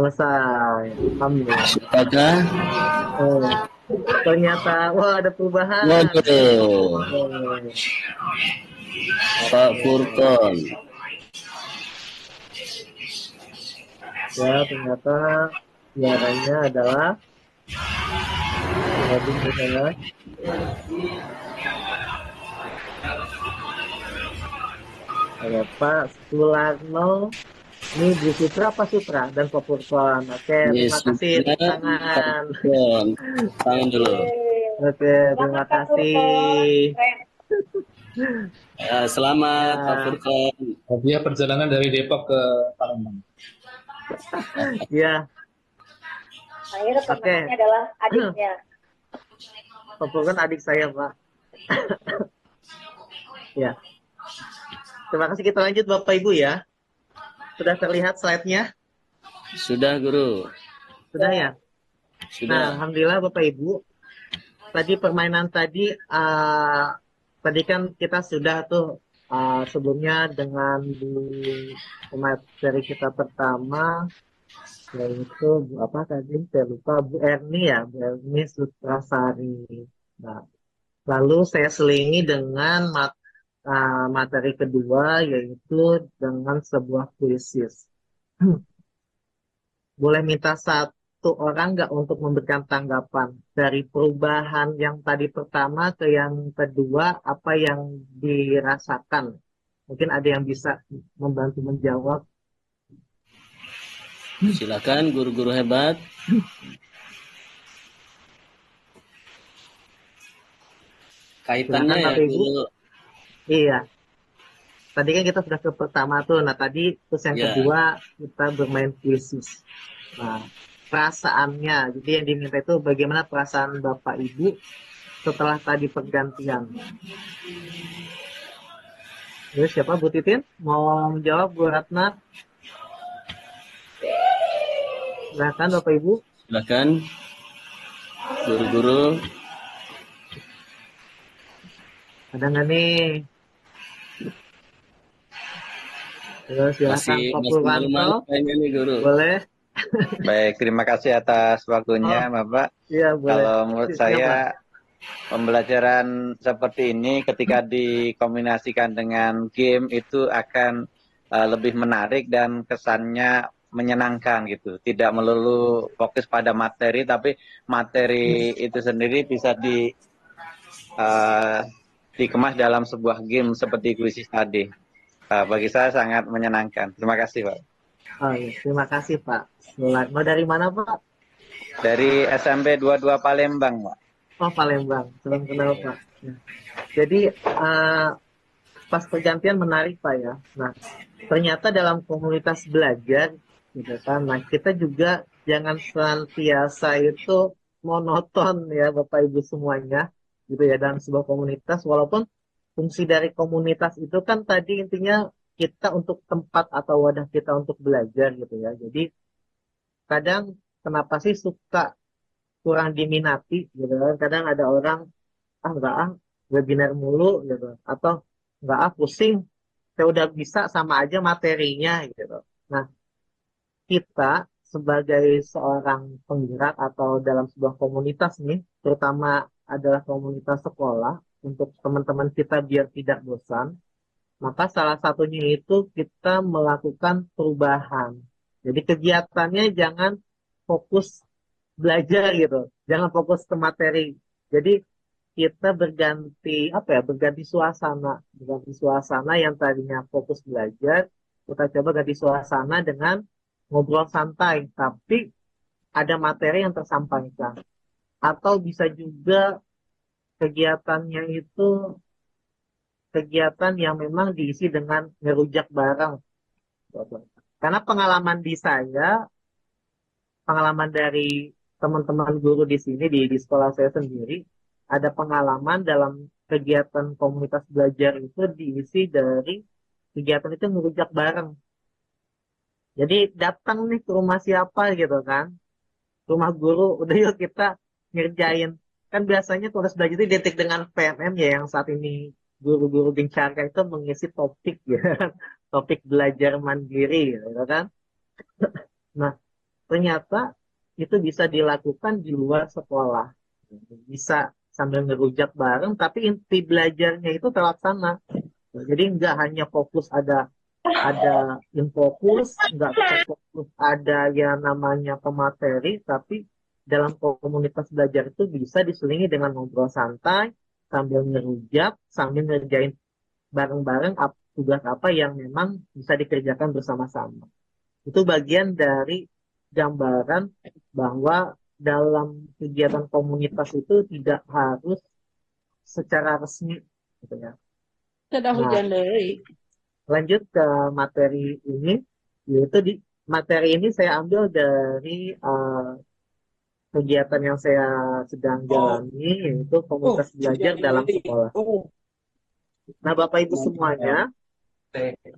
selesai. Alhamdulillah. Apakah? Oh, ternyata, wah ada perubahan. Waduh, Oh, Pak oke. Furkon. Ya, ternyata suaranya adalah loading di sana. Ada Pak Sularno. Ini Bu Sutra apa Sutra dan Pak Purkon. Oke, terima kasih. Tepuk Yesuna Pak tangan. Furkon. Tangan dulu. Oke, terima Selamat Pak Purkon. kasih. Keren. Selamat Pak Ya, Furkon. Dia perjalanan dari Depok ke Palembang. ya, Akhirnya oke. pemenangnya adalah adiknya. Pak Purkon adik saya, Pak. Ya, terima kasih. Kita lanjut Bapak Ibu ya. Sudah terlihat slide-nya? Sudah, Guru. Sudah ya? Nah, Sudah. Alhamdulillah Bapak Ibu. Tadi permainan tadi, tadi kan kita sudah tuh sebelumnya dengan di materi kita pertama, yaitu apa tadi? Saya lupa, Bu Erni ya, Bu Erni Sutrasari. Nah, lalu saya selingi dengan materi kedua, yaitu dengan sebuah kuisis. Boleh minta satu orang nggak untuk memberikan tanggapan dari perubahan yang tadi pertama ke yang kedua, apa yang dirasakan? Mungkin ada yang bisa membantu menjawab. Silakan guru-guru hebat. Kaitannya Silakan ya, Bapak Ibu. Guru. Iya. Tadi kan kita sudah ke pertama tuh. Nah tadi terus yang Ya. kedua kita bermain kuisis. Nah perasaannya. Jadi yang diminta itu bagaimana perasaan Bapak Ibu setelah tadi pergantian. Terus siapa Bu Titin? Mau menjawab Bu Ratna? Silakan Bapak Ibu. Silakan guru-guru. Ada nggak nih? Terus silakan Masih Pak malu Purwanto. kayaknya nih, Guru. Boleh? Baik, terima kasih atas waktunya, Oh, Bapak. iya boleh. Kalau menurut Siapa? saya, pembelajaran seperti ini ketika dikombinasikan dengan game itu akan lebih menarik dan kesannya menyenangkan gitu. Tidak melulu fokus pada materi, tapi materi itu sendiri bisa dikemas dalam sebuah game seperti kuisis tadi. Bagi saya sangat menyenangkan. Terima kasih, Pak. Oh iya, terima kasih Pak. Mau dari mana Pak? Dari SMP 22 Palembang, Pak. Oh Palembang, salam kenal Pak. Ya. Jadi pas pergantian menarik Pak ya. Nah ternyata dalam komunitas belajar, gitu kan. Nah kita juga jangan senantiasa itu monoton ya Bapak Ibu semuanya, gitu ya dalam sebuah komunitas. Walaupun fungsi dari komunitas itu kan tadi intinya kita untuk tempat atau wadah kita untuk belajar gitu ya. Jadi kadang kenapa sih suka kurang diminati gitu kan. Kadang ada orang enggak webinar mulu gitu atau enggak pusing saya udah bisa sama aja materinya gitu. Nah, kita sebagai seorang penggerak atau dalam sebuah komunitas nih, terutama adalah komunitas sekolah untuk teman-teman kita biar tidak bosan, maka salah satunya itu kita melakukan perubahan. Jadi kegiatannya jangan fokus belajar gitu, jangan fokus ke materi. Jadi kita berganti suasana yang tadinya fokus belajar, kita coba ganti suasana dengan ngobrol santai, tapi ada materi yang tersampaikan. Atau bisa juga kegiatannya itu kegiatan yang memang diisi dengan ngerujak bareng. Karena pengalaman dari teman-teman guru di sini, di sekolah saya sendiri, ada pengalaman dalam kegiatan komunitas belajar itu diisi dari kegiatan itu ngerujak bareng. Jadi datang nih ke rumah siapa gitu kan, rumah guru, udah yuk kita ngerjain. Kan biasanya tugas belajar itu identik dengan PMM ya, yang saat ini guru-guru gencarkan itu mengisi topik ya, topik belajar mandiri gitu kan. Nah, ternyata itu bisa dilakukan di luar sekolah. Bisa sambil ngerujak bareng, tapi inti belajarnya itu terlaksana. Jadi nggak hanya fokus ada infokus, nggak fokus ada yang namanya pemateri, tapi dalam komunitas belajar itu bisa diselingi dengan ngobrol santai, sambil ngerujak, sambil ngerjain bareng-bareng tugas apa yang memang bisa dikerjakan bersama-sama. Itu bagian dari gambaran bahwa dalam kegiatan komunitas itu tidak harus secara resmi, gitu ya. Sudah Nah, hujan deui. lanjut ke materi ini, yaitu di materi ini saya ambil dari kegiatan yang saya sedang jalani, yaitu komunitas belajar dalam sekolah. Nah, Bapak Ibu semuanya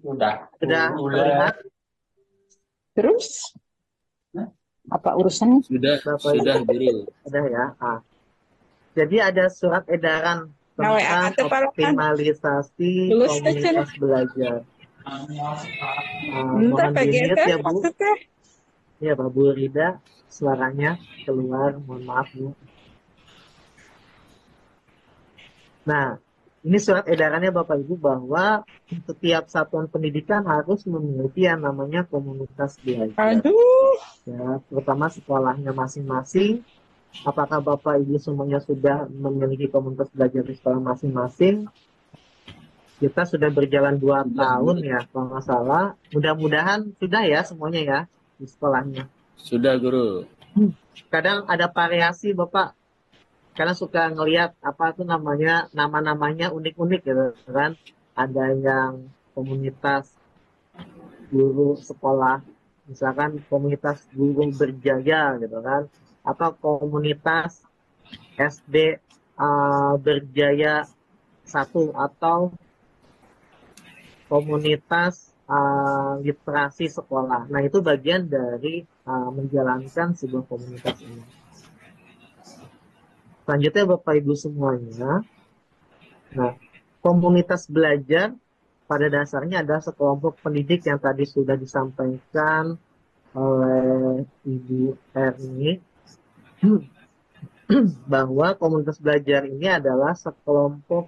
sudah melihat Terus apa urusannya? Bapak Sudah, Ibu? Guru. Sudah ya. Jadi ada surat edaran tentang optimalisasi komunitas belajar. Mohon di-mute ya Bu. Ya Pak Bu Rida, suaranya keluar, mohon maaf Bu. Nah, ini surat edarannya Bapak Ibu bahwa setiap satuan pendidikan harus memiliki yang namanya komunitas belajar. Ya, terutama sekolahnya masing-masing. Apakah Bapak Ibu semuanya sudah memiliki komunitas belajar di sekolah masing-masing? Kita sudah berjalan 2 tahun ya, kalau nggak salah. Mudah-mudahan sudah ya semuanya ya di sekolahnya. Sudah, Guru. Kadang ada variasi Bapak. Karena suka ngelihat apa tuh namanya, nama-namanya unik-unik gitu kan. Ada yang komunitas guru sekolah, misalkan komunitas guru berjaya gitu kan, atau komunitas SD berjaya 1, atau komunitas literasi sekolah. Nah, itu bagian dari menjalankan sebuah komunitas ini. Selanjutnya Bapak Ibu semuanya, nah, komunitas belajar pada dasarnya adalah sekelompok pendidik yang tadi sudah disampaikan oleh Ibu Erni, bahwa komunitas belajar ini adalah sekelompok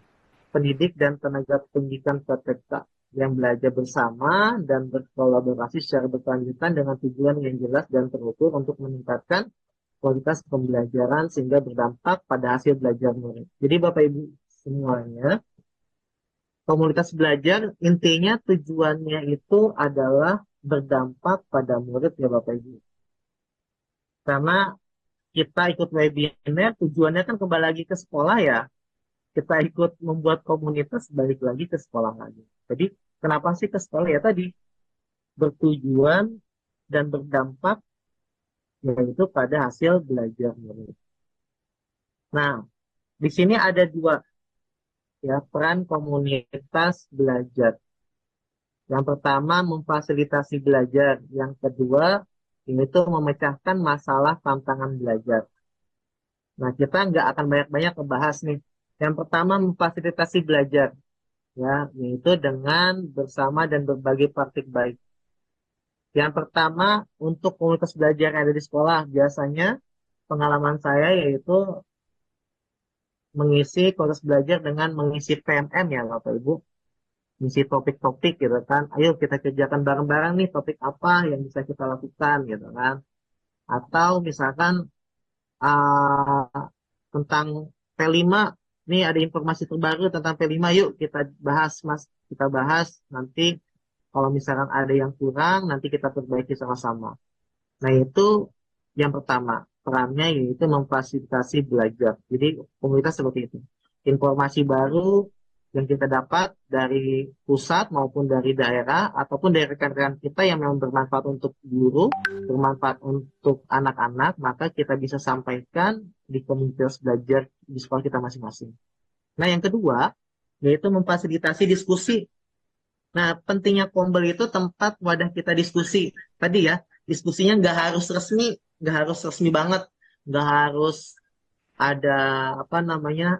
pendidik dan tenaga pendidikan PTK yang belajar bersama dan berkolaborasi secara berkelanjutan dengan tujuan yang jelas dan terukur untuk meningkatkan kualitas pembelajaran sehingga berdampak pada hasil belajar murid. Jadi Bapak Ibu semuanya, komunitas belajar intinya tujuannya itu adalah berdampak pada murid ya Bapak Ibu. Karena kita ikut webinar tujuannya kan kembali lagi ke sekolah ya. Kita ikut membuat komunitas balik lagi ke sekolah lagi. Jadi kenapa sih ke sekolah ya tadi? Bertujuan dan berdampak yaitu pada hasil belajar murid. Nah, di sini ada 2 ya peran komunitas belajar. Yang pertama memfasilitasi belajar, yang kedua itu memecahkan masalah tantangan belajar. Nah, kita nggak akan banyak-banyak membahas nih. Yang pertama memfasilitasi belajar, ya, yaitu dengan bersama dan berbagi praktik baik. Yang pertama, untuk komunitas belajar yang ada di sekolah, biasanya pengalaman saya yaitu mengisi komunitas belajar dengan mengisi PMM ya Bapak Ibu. Mengisi topik-topik gitu kan. Ayo kita kerjakan bareng-bareng nih topik apa yang bisa kita lakukan gitu kan. Atau misalkan tentang P5, nih ada informasi terbaru tentang P5, yuk kita bahas Mas. Kita bahas nanti. Kalau misalkan ada yang kurang, nanti kita perbaiki sama-sama. Nah, itu yang pertama. Perannya yaitu memfasilitasi belajar. Jadi, komunitas seperti itu. Informasi baru yang kita dapat dari pusat maupun dari daerah, ataupun dari rekan-rekan kita yang memang bermanfaat untuk guru, bermanfaat untuk anak-anak, maka kita bisa sampaikan di komunitas belajar di sekolah kita masing-masing. Nah, yang kedua, yaitu memfasilitasi diskusi. Nah, pentingnya Kombel itu tempat wadah kita diskusi. Tadi ya, diskusinya nggak harus resmi banget. Nggak harus ada,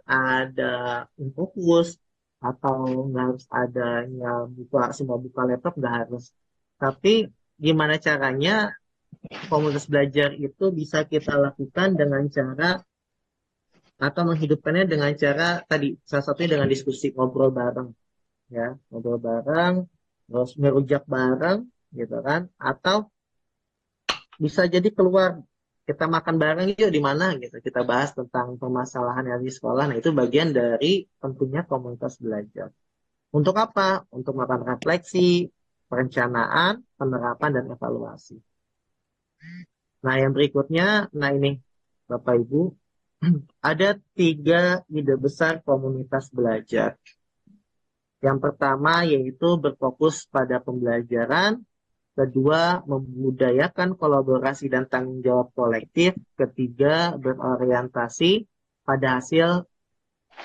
ada infokus, atau nggak harus ada yang semua buka laptop, nggak harus. Tapi gimana caranya komunitas belajar itu bisa kita lakukan dengan cara atau menghidupkannya dengan cara tadi salah satunya dengan diskusi ngobrol bareng ya, ngobrol bareng, terus merujak bareng gitu kan, atau bisa jadi keluar kita makan bareng yuk di mana gitu, kita bahas tentang permasalahan yang di sekolah. Nah itu bagian dari tentunya komunitas belajar. Untuk apa? Untuk melakukan refleksi, perencanaan, penerapan, dan evaluasi. Nah yang berikutnya, nah ini Bapak Ibu, ada 3 ide besar komunitas belajar. Yang pertama yaitu berfokus pada pembelajaran, kedua membudayakan kolaborasi dan tanggung jawab kolektif, ketiga berorientasi pada hasil,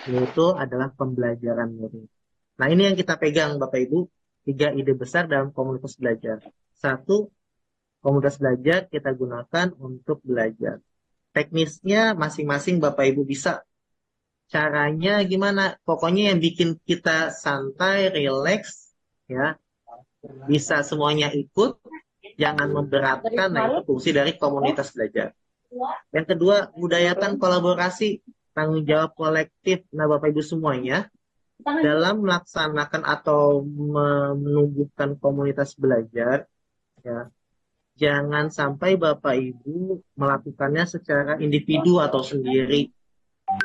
yaitu adalah pembelajaran murid. Nah ini yang kita pegang Bapak Ibu, 3 ide besar dalam komunitas belajar. 1, komunitas belajar kita gunakan untuk belajar. Teknisnya masing-masing Bapak Ibu bisa. Caranya gimana? Pokoknya yang bikin kita santai, rileks, ya, bisa semuanya ikut, jangan memberatkan. Nah itu fungsi dari komunitas belajar. Yang kedua, budayakan kolaborasi, tanggung jawab kolektif. Nah Bapak Ibu semuanya, dalam melaksanakan atau menumbuhkan komunitas belajar, ya, jangan sampai Bapak Ibu melakukannya secara individu atau sendiri.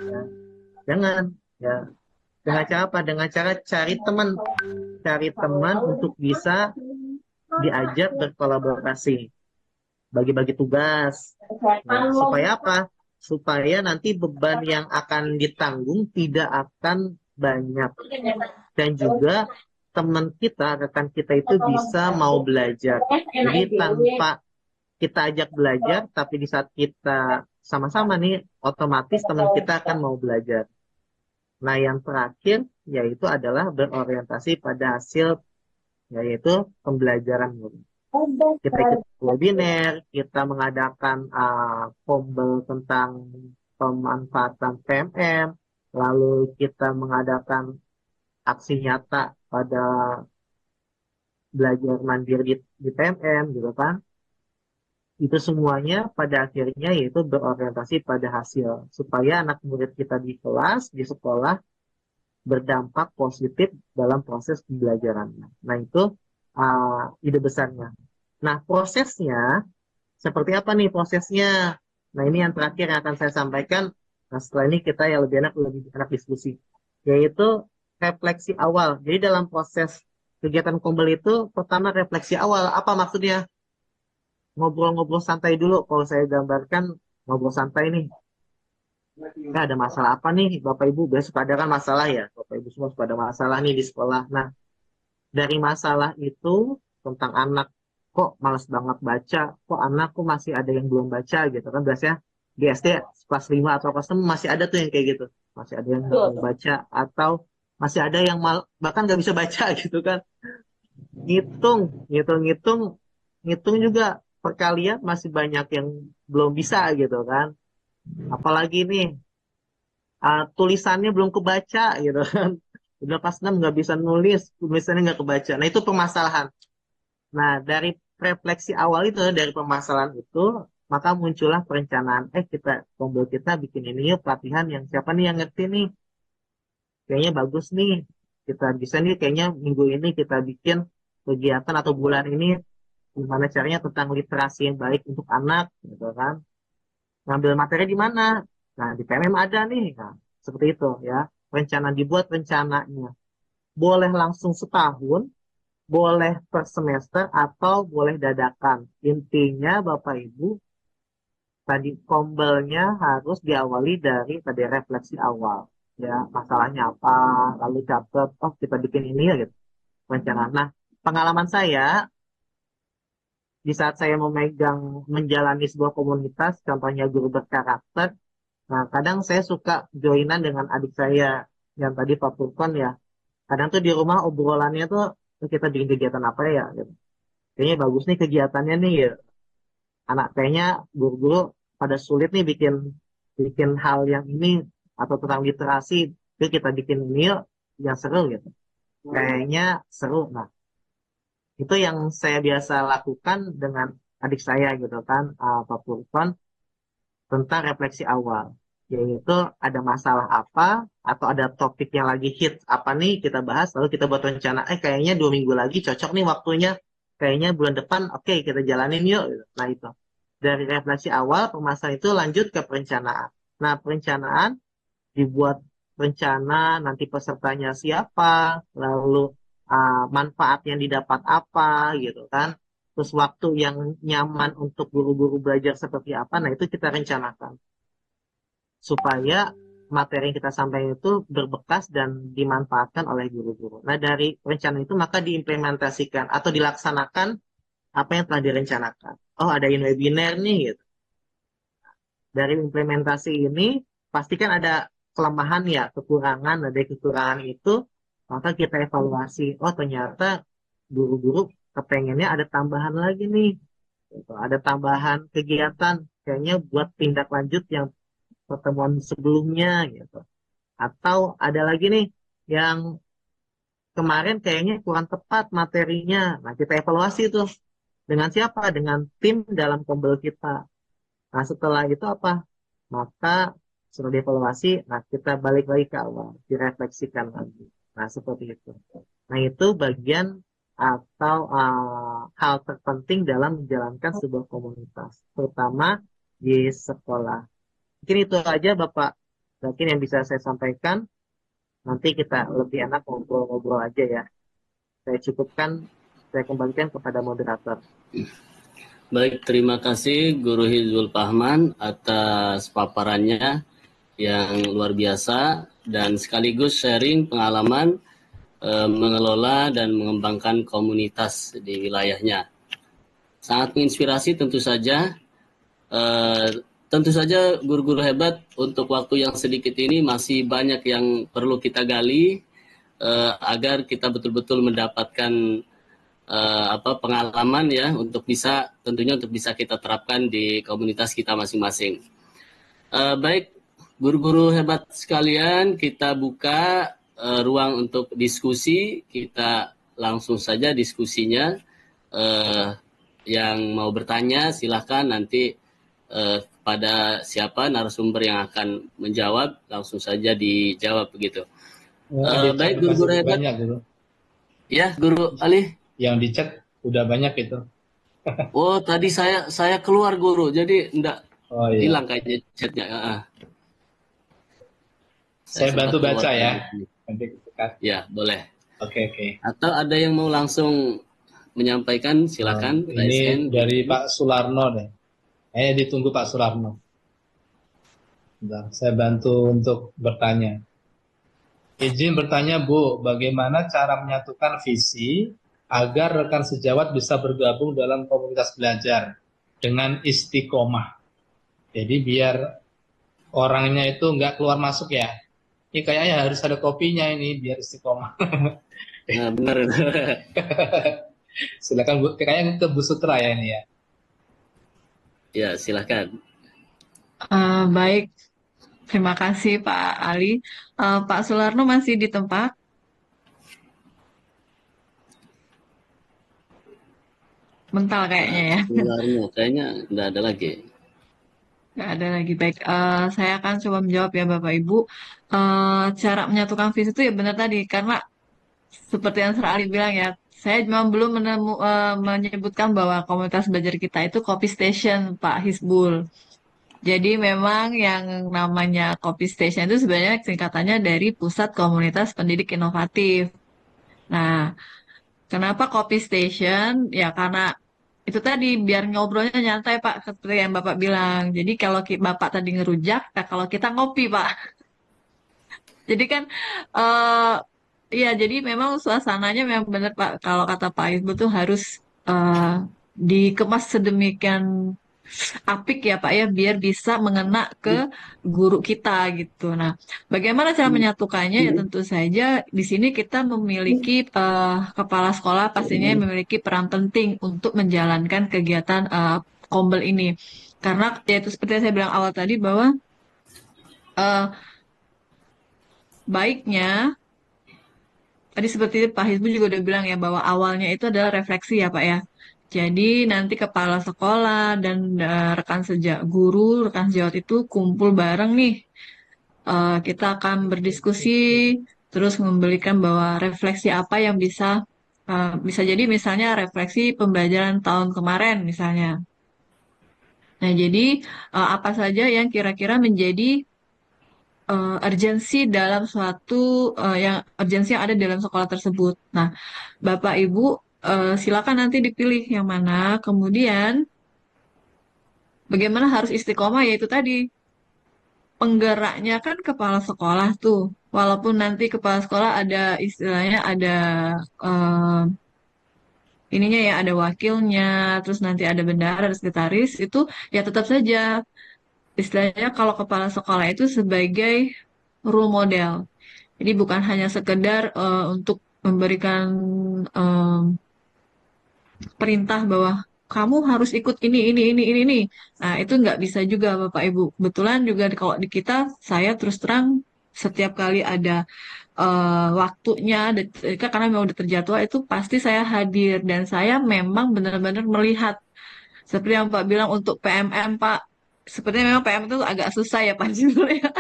Ya. Jangan, ya. Dengan cara apa? Dengan cara cari teman untuk bisa diajak berkolaborasi, bagi-bagi tugas. Nah, supaya apa? Supaya nanti beban yang akan ditanggung tidak akan banyak. Dan juga teman kita, rekan kita itu bisa mau belajar. Jadi tanpa kita ajak belajar, tapi di saat kita sama-sama nih, otomatis teman kita akan mau belajar. Nah, yang terakhir yaitu adalah berorientasi pada hasil, yaitu pembelajaran murid. Kita ikut webinar, kita mengadakan pombel tentang pemanfaatan PMM, lalu kita mengadakan aksi nyata pada belajar mandiri di PMM, gitu kan. Itu semuanya pada akhirnya yaitu berorientasi pada hasil, supaya anak murid kita di kelas, di sekolah, berdampak positif dalam proses pembelajarannya. Nah itu ide besarnya. Nah prosesnya, seperti apa nih prosesnya? Nah ini yang terakhir yang akan saya sampaikan. Nah setelah ini kita yang lebih enak diskusi, yaitu refleksi awal. Jadi dalam proses kegiatan kumpul itu, pertama refleksi awal. Apa maksudnya? Ngobrol-ngobrol santai dulu. Kalau saya gambarkan ngobrol santai nih, nggak ada masalah apa nih Bapak Ibu, biasa suka ada kan masalah ya, Bapak Ibu semua suka ada masalah nih di sekolah. Nah dari masalah itu tentang anak, kok malas banget baca, kok anak kok masih ada yang belum baca gitu kan, biasanya di SD kelas 5 atau kelas 6 masih ada tuh yang kayak gitu, masih ada yang nggak mau baca, atau masih ada yang bahkan nggak bisa baca gitu kan. Ngitung juga perkalian masih banyak yang belum bisa gitu kan. Apalagi nih tulisannya belum kebaca gitu kan. Udah pas 6 nggak bisa nulis, tulisannya nggak kebaca. Nah itu permasalahan. Nah dari refleksi awal itu, dari permasalahan itu, maka muncullah perencanaan. Kelompok kita bikin ini yuk pelatihan yang siapa nih yang ngerti nih. Kayaknya bagus nih. Kita bisa nih kayaknya minggu ini kita bikin kegiatan atau bulan ini gimana caranya tentang literasi yang baik untuk anak gitu kan. Ngambil materi di mana? Nah, di PMM ada nih. Nah, seperti itu ya. Dibuat rencananya. Boleh langsung setahun, boleh per semester, atau boleh dadakan. Intinya Bapak Ibu, tadi kombelnya harus diawali dari tadi refleksi awal. Ya, masalahnya apa, lalu catat, oh kita bikin ini ya gitu. Rencana. Nah, pengalaman saya, di saat saya menjalani sebuah komunitas, contohnya guru berkarakter, nah kadang saya suka joinan dengan adik saya yang tadi Pak Furkon ya. Kadang tuh di rumah obrolannya tuh kita bikin kegiatan apa ya gitu. Kayaknya bagus nih kegiatannya nih ya. Anak kayaknya guru-guru pada sulit nih bikin hal yang ini atau tentang literasi. Jadi kita bikin ini yuk, yang seru gitu. Kayaknya seru. Nah, itu yang saya biasa lakukan dengan adik saya gitu kan, Pak Purkon, tentang refleksi awal. Yaitu ada masalah apa atau ada topik yang lagi hit apa nih kita bahas, lalu kita buat rencana, kayaknya 2 minggu lagi cocok nih waktunya, kayaknya bulan depan oke kita jalanin yuk. Gitu. Nah itu. Dari refleksi awal, permasalahan itu lanjut ke perencanaan. Nah perencanaan dibuat rencana nanti pesertanya siapa, lalu manfaat yang didapat apa gitu kan. Terus waktu yang nyaman untuk guru-guru belajar seperti apa, nah itu kita rencanakan. Supaya materi yang kita sampaikan itu berbekas dan dimanfaatkan oleh guru-guru. Nah dari rencana itu maka diimplementasikan atau dilaksanakan apa yang telah direncanakan. Oh adain webinar nih gitu. Dari implementasi ini pastikan ada kelemahan ya, kekurangan. Nah, dari kekurangan itu maka kita evaluasi. Oh ternyata guru-guru kepengennya ada tambahan lagi nih. Gitu. Ada tambahan kegiatan kayaknya buat tindak lanjut yang pertemuan sebelumnya gitu. Atau ada lagi nih yang kemarin kayaknya kurang tepat materinya. Nah, kita evaluasi tuh. Dengan siapa? Dengan tim dalam kombel kita. Nah, setelah itu apa? Maka setelah dievaluasi, nah kita balik lagi ke awal, direfleksikan lagi. Nah, seperti itu. Nah, itu bagian atau hal terpenting dalam menjalankan sebuah komunitas, terutama di sekolah. Mungkin itu aja Bapak, mungkin yang bisa saya sampaikan. Nanti kita lebih enak ngobrol-ngobrol aja ya. Saya cukupkan, saya kembalikan kepada moderator. Baik, terima kasih Guru Hizbul Fahman atas paparannya yang luar biasa dan sekaligus sharing pengalaman mengelola dan mengembangkan komunitas di wilayahnya. Sangat menginspirasi tentu saja. Tentu saja guru-guru hebat, untuk waktu yang sedikit ini masih banyak yang perlu kita gali agar kita betul-betul mendapatkan pengalaman ya untuk bisa kita terapkan di komunitas kita masing-masing. Baik, guru-guru hebat sekalian, kita buka ruang untuk diskusi. Kita langsung saja diskusinya. Yang mau bertanya silahkan nanti pada siapa narasumber yang akan menjawab langsung saja dijawab begitu. Baik guru-guru hebat. Banyak, Guru. Ya, Guru Ali. Yang di chat udah banyak itu. Oh, tadi saya keluar Guru, jadi enggak hilang kayaknya chatnya. Saya bantu baca ya. Nanti ya, boleh. Oke. Atau ada yang mau langsung menyampaikan, silakan. Ini dari Pak Sularno deh. Ditunggu Pak Sularno. Bentar, saya bantu untuk bertanya. Izin bertanya Bu, bagaimana cara menyatukan visi agar rekan sejawat bisa bergabung dalam komunitas belajar dengan istiqomah. Jadi biar orangnya itu nggak keluar masuk ya. Ini kayaknya harus ada kopinya ini biar istiqomah. Nah, benar. Silakan Bu, kayaknya ke Bu Sutra ya ini ya. Ya, silakan. Baik, terima kasih Pak Ali. Pak Sularno masih di tempat? Mental kayaknya ya. Sularno, kayaknya nggak ada lagi. Nggak ada lagi. Baik, saya akan coba menjawab ya Bapak Ibu. Cara menyatukan visi itu ya benar tadi, karena seperti yang Sir Ali bilang ya, saya memang belum menyebutkan bahwa komunitas belajar kita itu copy station Pak Hizbul. Jadi memang yang namanya copy station itu sebenarnya singkatannya dari Pusat Komunitas Pendidik Inovatif. Nah, kenapa copy station? Ya karena itu tadi biar ngobrolnya nyantai Pak, seperti yang Bapak bilang. Jadi kalau Bapak tadi ngerujak, nah kalau kita ngopi Pak. Jadi kan ya jadi memang suasananya memang benar Pak. Kalau kata Pak Hizbul tuh harus dikemas sedemikian apik ya Pak ya, biar bisa mengena ke guru kita gitu. Nah, bagaimana cara menyatukannya? Ya tentu saja di sini kita memiliki kepala sekolah pastinya memiliki peran penting untuk menjalankan kegiatan kombel ini. Karena ya itu seperti yang saya bilang awal tadi bahwa baiknya tadi seperti Pak Hizbul juga udah bilang ya bahwa awalnya itu adalah refleksi ya Pak ya. Jadi nanti kepala sekolah dan rekan sejawat itu kumpul bareng nih. Kita akan berdiskusi, terus memberikan bahwa refleksi apa yang bisa jadi misalnya refleksi pembelajaran tahun kemarin misalnya. Nah, jadi apa saja yang kira-kira menjadi urgensi dalam urgensi yang ada dalam sekolah tersebut. Nah, Bapak Ibu silakan nanti dipilih yang mana. Kemudian bagaimana harus istiqomah yaitu tadi penggeraknya kan kepala sekolah tuh. Walaupun nanti kepala sekolah ada istilahnya ada eh, ininya ya ada wakilnya, terus nanti ada bendahara, ada sekretaris itu ya tetap saja istilahnya kalau kepala sekolah itu sebagai role model. Jadi bukan hanya sekedar untuk memberikan em, perintah bahwa kamu harus ikut ini. Nah, itu nggak bisa juga Bapak Ibu. Kebetulan juga kalau di kita, saya terus terang setiap kali ada waktunya, karena memang udah terjadwal, itu pasti saya hadir. Dan saya memang benar-benar melihat, seperti yang Pak bilang untuk PMM, Pak, sepertinya memang PM itu agak susah ya Pak Jul ya.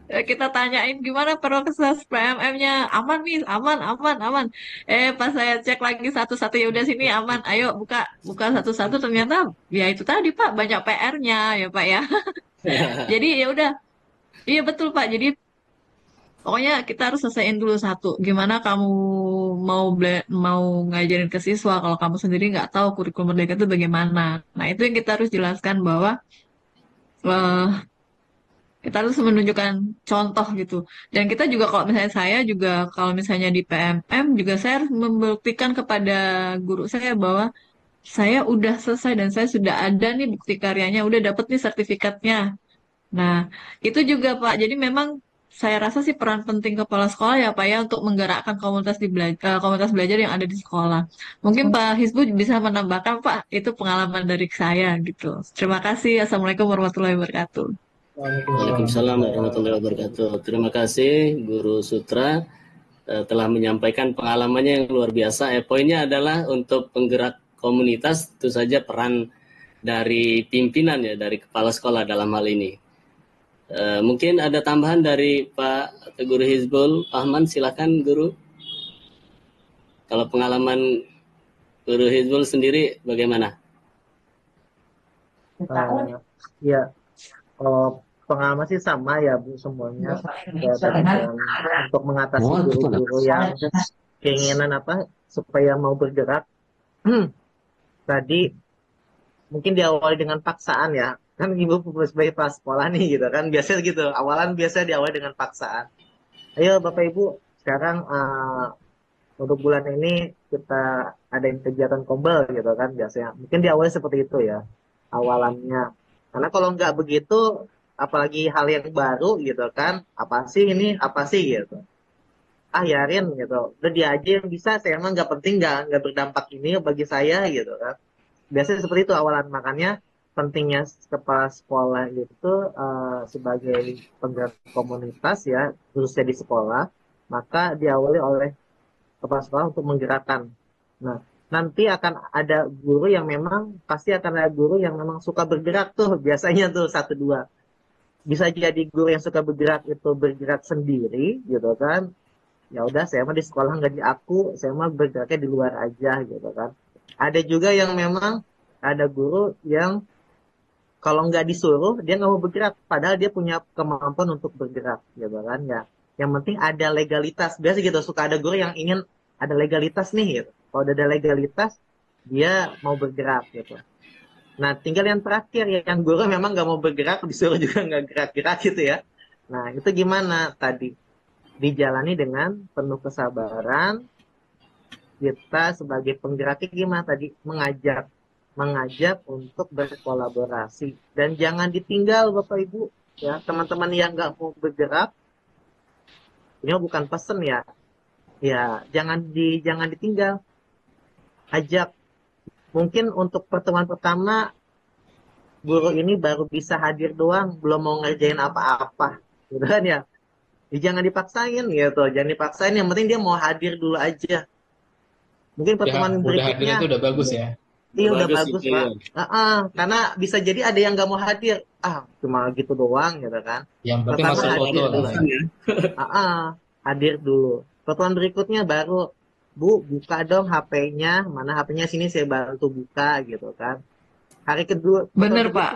Kita tanyain gimana proses PMM-nya, aman nih, aman, aman, aman. Pas saya cek lagi satu-satu ya udah sini aman, ayo buka, buka satu-satu ternyata ya itu tadi Pak banyak PR-nya ya Pak ya. Jadi ya udah, iya betul Pak. Jadi pokoknya kita harus selesaiin dulu satu. Gimana kamu mau ngajarin ke siswa kalau kamu sendiri nggak tahu kurikulum merdeka itu bagaimana. Nah itu yang kita harus jelaskan bahwa eh, kita harus menunjukkan contoh gitu. Dan kita juga kalau misalnya saya juga kalau misalnya di PMM juga saya harus membuktikan kepada guru saya bahwa saya udah selesai dan saya sudah ada nih bukti karyanya, udah dapet nih sertifikatnya. Nah, itu juga Pak. Jadi memang saya rasa sih peran penting kepala sekolah ya Pak ya untuk menggerakkan komunitas belajar yang ada di sekolah. Mungkin Pak Hizbu bisa menambahkan Pak, itu pengalaman dari saya gitu. Terima kasih. Assalamualaikum warahmatullahi wabarakatuh. Waalaikumsalam warahmatullahi wabarakatuh. Terima kasih Guru Sutra telah menyampaikan pengalamannya yang luar biasa. Poinnya adalah untuk penggerak komunitas, tentu saja peran dari pimpinan ya, dari kepala sekolah dalam hal ini. Mungkin ada tambahan dari Pak atau Guru Hizbul Ahman, silakan Guru. Kalau pengalaman Guru Hizbul sendiri bagaimana? Ya, kalau pengalaman sih sama ya Bu semuanya untuk mengatasi guru-guru yang keinginan supaya mau bergerak. Tadi mungkin diawali dengan paksaan ya, kan Ibu sebagai kepala sekolah nih gitu kan, biasanya gitu, awalan biasa diawali dengan paksaan. Ayo Bapak Ibu, sekarang untuk bulan ini kita ada kegiatan kombel gitu kan, biasanya mungkin diawali seperti itu ya awalannya. Karena kalau nggak begitu, apalagi hal yang baru gitu kan, apa sih ini, apa sih gitu, yarin gitu, udah dia aja yang bisa, saya emang nggak penting, nggak berdampak ini bagi saya gitu kan. Biasanya seperti itu awalan. Makanya pentingnya kepala sekolah itu sebagai penggerak komunitas ya, khususnya di sekolah, maka diawali oleh kepala sekolah untuk menggerakkan. Nah, nanti akan ada guru yang memang, pasti akan ada guru yang memang suka bergerak tuh, biasanya tuh satu dua. Bisa jadi guru yang suka bergerak itu bergerak sendiri gitu kan. Ya udah, saya mah di sekolah nggak diaku, saya mah bergeraknya di luar aja gitu kan. Ada juga yang memang ada guru yang kalau nggak disuruh dia nggak mau bergerak, padahal dia punya kemampuan untuk bergerak gitu kan ya. Yang penting ada legalitas. Biasa gitu, suka ada guru yang ingin ada legalitas nih gitu. Kalau udah ada legalitas dia mau bergerak gitu. Nah, tinggal yang terakhir yang guru memang nggak mau bergerak, disuruh juga nggak gerak-gerak gitu ya. Nah, itu gimana tadi? Dijalani dengan penuh kesabaran. Kita sebagai penggeraknya gimana tadi? Mengajak untuk berkolaborasi. Dan jangan ditinggal Bapak Ibu. Ya, teman-teman yang nggak mau bergerak, ini bukan pesen ya. Ya, jangan ditinggal. Ajak. Mungkin untuk pertemuan pertama, guru ini baru bisa hadir doang, belum mau ngerjain apa-apa. Gitu kan ya. Jangan dipaksain gitu, jangan dipaksain, yang penting dia mau hadir dulu aja. Mungkin Ya, pertemuan udah hadir berikutnya, itu udah bagus ya. iya udah Bagus bagus itu Pak. ya. Karena bisa jadi ada yang nggak mau hadir. Cuma gitu doang gitu kan. Yang penting Pertama masuk Ada foto hadir lah dulu. ya. alasan ya. Hadir dulu. Pertemuan berikutnya baru, Bu, buka dong HP-nya. Mana HP-nya, sini saya bantu buka gitu kan. Hari kedua, pertemuan Bener, kedua itu Pak.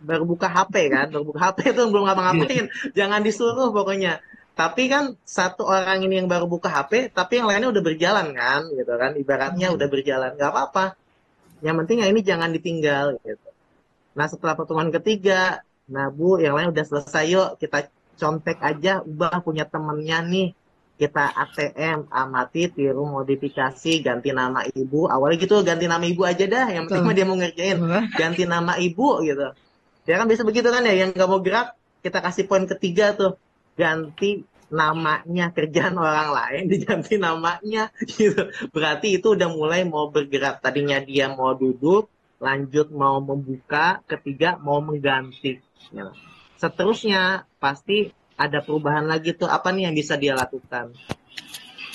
baru buka HP kan. Baru buka HP itu belum ngapa-ngapain. Jangan disuruh pokoknya. Tapi kan satu orang ini yang baru buka HP, tapi yang lainnya udah berjalan kan, gitu kan. Ibaratnya udah berjalan, nggak apa-apa. Yang penting yang ini jangan ditinggal gitu. Nah, setelah pertemuan ketiga, nah Bu, yang lain udah selesai, yuk kita contek aja, ubah punya temennya nih. Kita ATM, amati, tiru, modifikasi, ganti nama ibu. Awalnya gitu, ganti nama ibu aja dah. Yang penting mah dia mau ngerjain. Ganti nama ibu gitu. Ya kan bisa begitu kan ya, yang nggak mau gerak, kita kasih poin ketiga tuh. Ganti namanya, kerjaan orang lain diganti namanya gitu. Berarti itu udah mulai mau bergerak. Tadinya dia mau duduk, lanjut mau membuka, ketiga mau mengganti. Ya. Seterusnya pasti ada perubahan lagi tuh, apa nih yang bisa dia lakukan.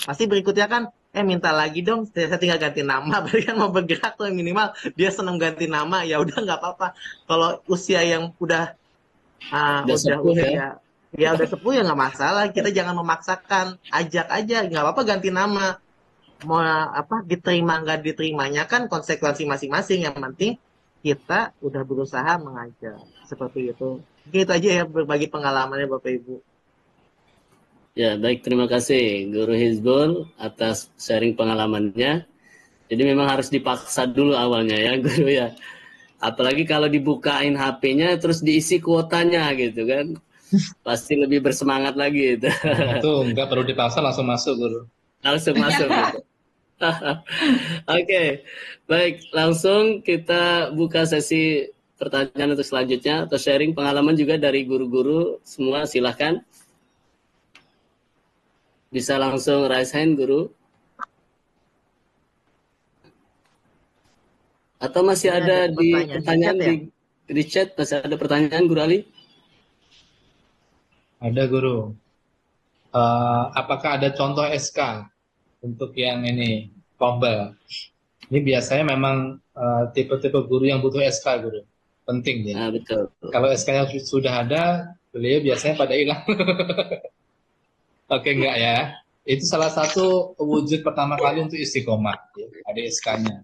Pasti berikutnya kan, minta lagi dong, saya tinggal ganti nama, berarti kan mau bergerak tuh minimal dia seneng ganti nama, ya udah nggak apa-apa. Kalau usia yang udah Udah sepuh ya. usia udah sepuh ya nggak masalah, kita jangan memaksakan, ajak aja, nggak apa-apa ganti nama. Mau diterima nggak diterimanya kan konsekuensi masing-masing, yang penting kita udah berusaha mengajak seperti itu. Gitu aja ya, berbagi pengalamannya Bapak Ibu. Ya, baik, terima kasih Guru Hizbul atas sharing pengalamannya. Jadi memang harus dipaksa dulu awalnya ya Guru ya. Apalagi kalau dibukain HP-nya terus diisi kuotanya gitu kan. Pasti lebih bersemangat lagi itu. Itu nggak perlu dipaksa, langsung masuk Guru. Langsung masuk gitu. Oke, baik, langsung kita buka sesi pertanyaan untuk selanjutnya atau sharing pengalaman juga dari guru-guru semua, silahkan. Bisa langsung raise hand Guru. Atau masih Ini ada di pertanyaan chat ya? di chat, masih ada pertanyaan Guru Ali? Ada Guru. Apakah ada contoh SK untuk yang ini, Kombel? Ini biasanya memang tipe-tipe guru yang butuh SK Guru. Penting ya. Betul. Kalau SK-nya sudah ada, beliau biasanya pada hilang. Oke, enggak ya. Itu salah satu wujud pertama kali untuk istiqomah. Ya. Ada SK-nya.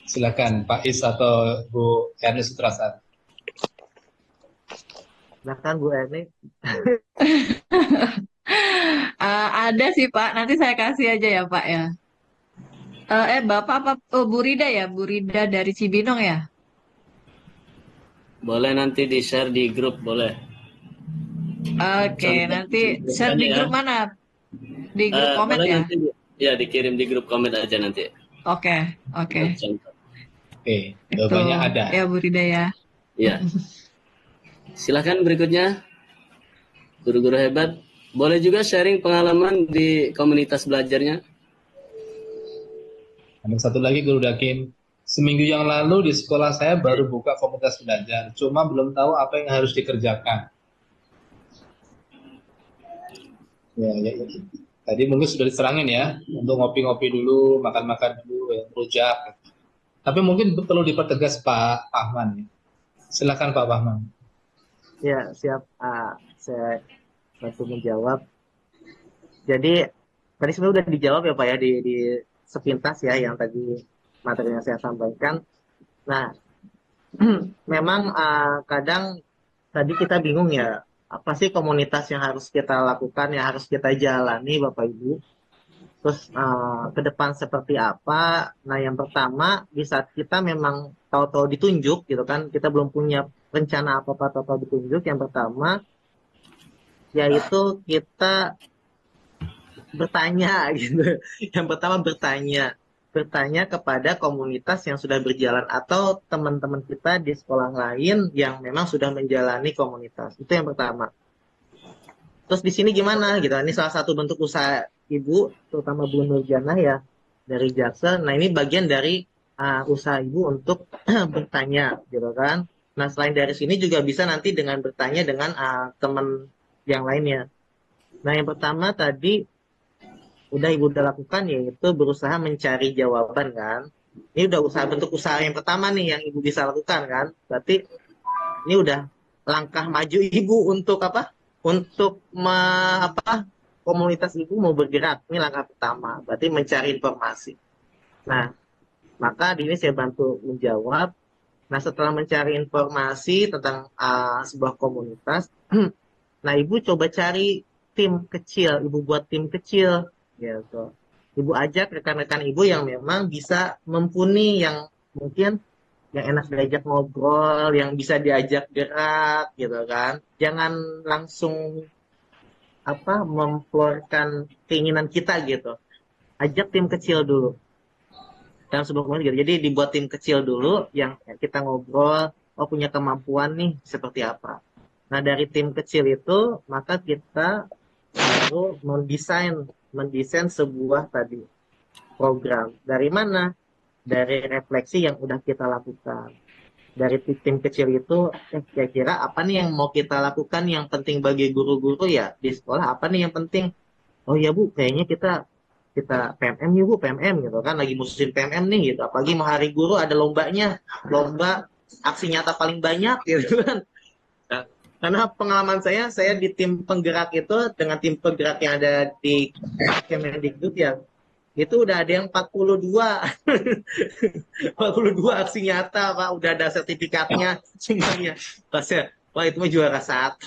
Silakan Pak Is atau Bu Erni Sutrasari. Silakan Bu Erni. Ada sih Pak, nanti saya kasih aja ya Pak ya. Bapak apa? Bu Rida ya, Bu Rida dari Cibinong ya. Boleh nanti di-share di grup, boleh. Oke, nanti share di grup mana? Di grup komen boleh ya? nanti, ya dikirim di grup komen aja nanti. Oke. Oke, jawabannya ada. Ya Bu Rida ya. Iya. Silahkan berikutnya, guru-guru hebat. Boleh juga sharing pengalaman di komunitas belajarnya. Ada satu lagi Guru Dakim. Seminggu yang lalu di sekolah saya baru buka komunitas belajar, cuma belum tahu apa yang harus dikerjakan. Ya. Tadi mungkin sudah diserangin ya, untuk ngopi-ngopi dulu, makan-makan dulu, ya, rujak. Tapi mungkin perlu dipertegas Pak Ahman. Silakan Pak Ahman. Ya, siap. Saya bantu menjawab. Jadi tadi sebenarnya udah dijawab ya Pak ya di sepintas ya yang tadi materi yang saya sampaikan. Nah, memang kadang tadi kita bingung ya, apa sih komunitas yang harus kita lakukan, yang harus kita jalani Bapak Ibu. Terus ke depan seperti apa? Nah, yang pertama di saat kita memang tahu-tahu ditunjuk gitu kan, kita belum punya rencana apa-apa, tahu-tahu ditunjuk. Yang pertama yaitu kita bertanya gitu. Yang pertama bertanya kepada komunitas yang sudah berjalan atau teman-teman kita di sekolah lain yang memang sudah menjalani komunitas. Itu yang pertama. Terus di sini gimana gitu? Ini salah satu bentuk usaha Ibu, terutama Bu Nurjana ya dari Jaksel. Nah, ini bagian dari usaha Ibu untuk bertanya gitu kan. Nah, selain dari sini juga bisa nanti dengan bertanya dengan teman yang lainnya. Nah, yang pertama tadi udah lakukan, yaitu berusaha mencari jawaban kan. Ini udah bentuk usaha yang pertama nih yang ibu bisa lakukan kan. Berarti ini udah langkah maju ibu untuk apa? Untuk komunitas ibu mau bergerak. Ini langkah pertama. Berarti mencari informasi. Nah, maka di ini saya bantu menjawab. Nah, setelah mencari informasi tentang sebuah komunitas, nah ibu coba cari tim kecil. Ibu buat tim kecil, gitu. Ibu ajak rekan-rekan ibu yang memang bisa mumpuni, yang mungkin yang enak diajak ngobrol, yang bisa diajak gerak, gitu kan. Jangan langsung memflorkan keinginan kita gitu. Ajak tim kecil dulu dalam sebuah komunitas gitu. Jadi dibuat tim kecil dulu yang kita ngobrol, punya kemampuan nih seperti apa. Nah, dari tim kecil itu maka kita baru mendesain sebuah tadi program. Dari mana? Dari refleksi yang udah kita lakukan. Dari tim kecil itu, kira-kira apa nih yang mau kita lakukan yang penting bagi guru-guru ya di sekolah, apa nih yang penting? Oh ya Bu, kayaknya kita PMM yuk Bu, PMM gitu kan, lagi musim PMM nih gitu. Apalagi mau hari guru ada lombanya, lomba aksi nyata paling banyak gitu kan. Nah, karena pengalaman saya di tim penggerak itu dengan tim penggerak yang ada di Kemendikbud ya, itu udah ada yang 42 42 aksi nyata Pak, udah ada sertifikatnya semuanya. Pasnya, wah itu mah juara 1.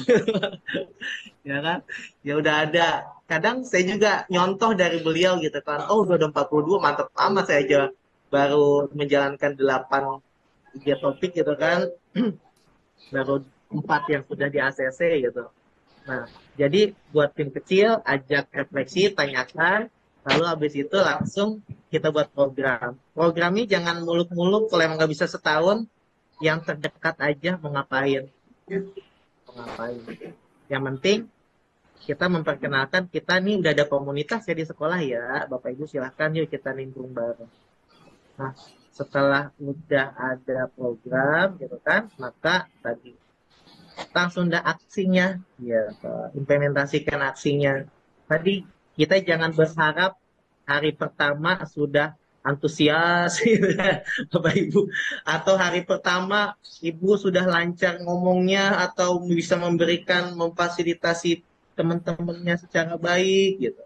Ya kan? Ya udah ada. Kadang saya juga nyontoh dari beliau gitu kan. Oh, udah ada 42, mantap amat, saya aja baru menjalankan 8 topik gitu kan. Baru 4 yang sudah di ACC gitu. Nah, jadi buat tim kecil, ajak refleksi, tanyakan, lalu habis itu langsung kita buat program. Programnya jangan muluk-muluk, kalau emang nggak bisa setahun, yang terdekat aja mau ngapain. Yang penting kita memperkenalkan kita nih udah ada komunitas ya di sekolah ya, Bapak Ibu silahkan yuk kita nimbrung bareng. Nah, setelah udah ada program gitu kan, maka tadi langsung ada aksinya, ya implementasikan aksinya. Tadi kita jangan berharap hari pertama sudah antusias gitu ya, Bapak Ibu, atau hari pertama Ibu sudah lancar ngomongnya atau bisa memfasilitasi teman-temannya secara baik gitu.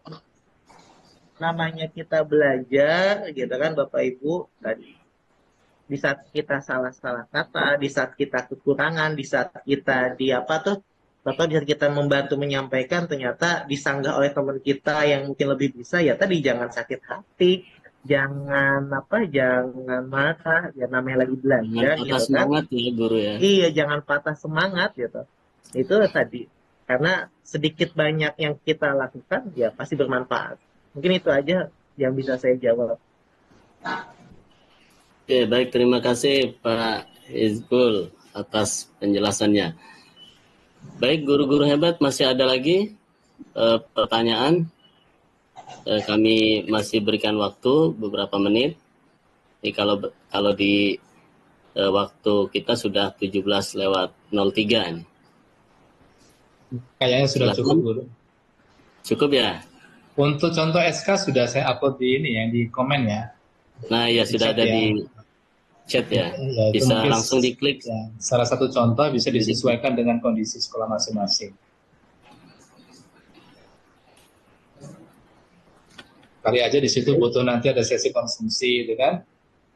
Namanya kita belajar gitu kan Bapak Ibu, tadi di saat kita salah-salah kata, di saat kita kekurangan, di saat kita atau di saat kita membantu menyampaikan ternyata disanggah oleh teman kita yang mungkin lebih bisa, ya tadi jangan sakit hati, jangan marah, ya namanya lagi belajar Jangan patah gitu kan. semangat ya guru ya. Iya, jangan patah semangat gitu. Itu tadi. Karena sedikit banyak yang kita lakukan ya pasti bermanfaat. Mungkin itu aja yang bisa saya jawab. Oke, baik, terima kasih Pak Hizbul atas penjelasannya. Baik, guru-guru hebat, masih ada lagi pertanyaan? Kami masih berikan waktu beberapa menit. Ini kalau di waktu kita sudah 17:03 nih. Kayaknya sudah Silakan. cukup, Guru. Cukup ya? Untuk contoh SK sudah saya upload di ini ya, di komen ya. Nah, ya sudah ada ya. di chat ya. Ya, itu Bisa mungkin langsung diklik. ya, salah satu contoh bisa disesuaikan dengan kondisi sekolah masing-masing. Kali aja di situ butuh nanti ada sesi konsumsi, gitu kan?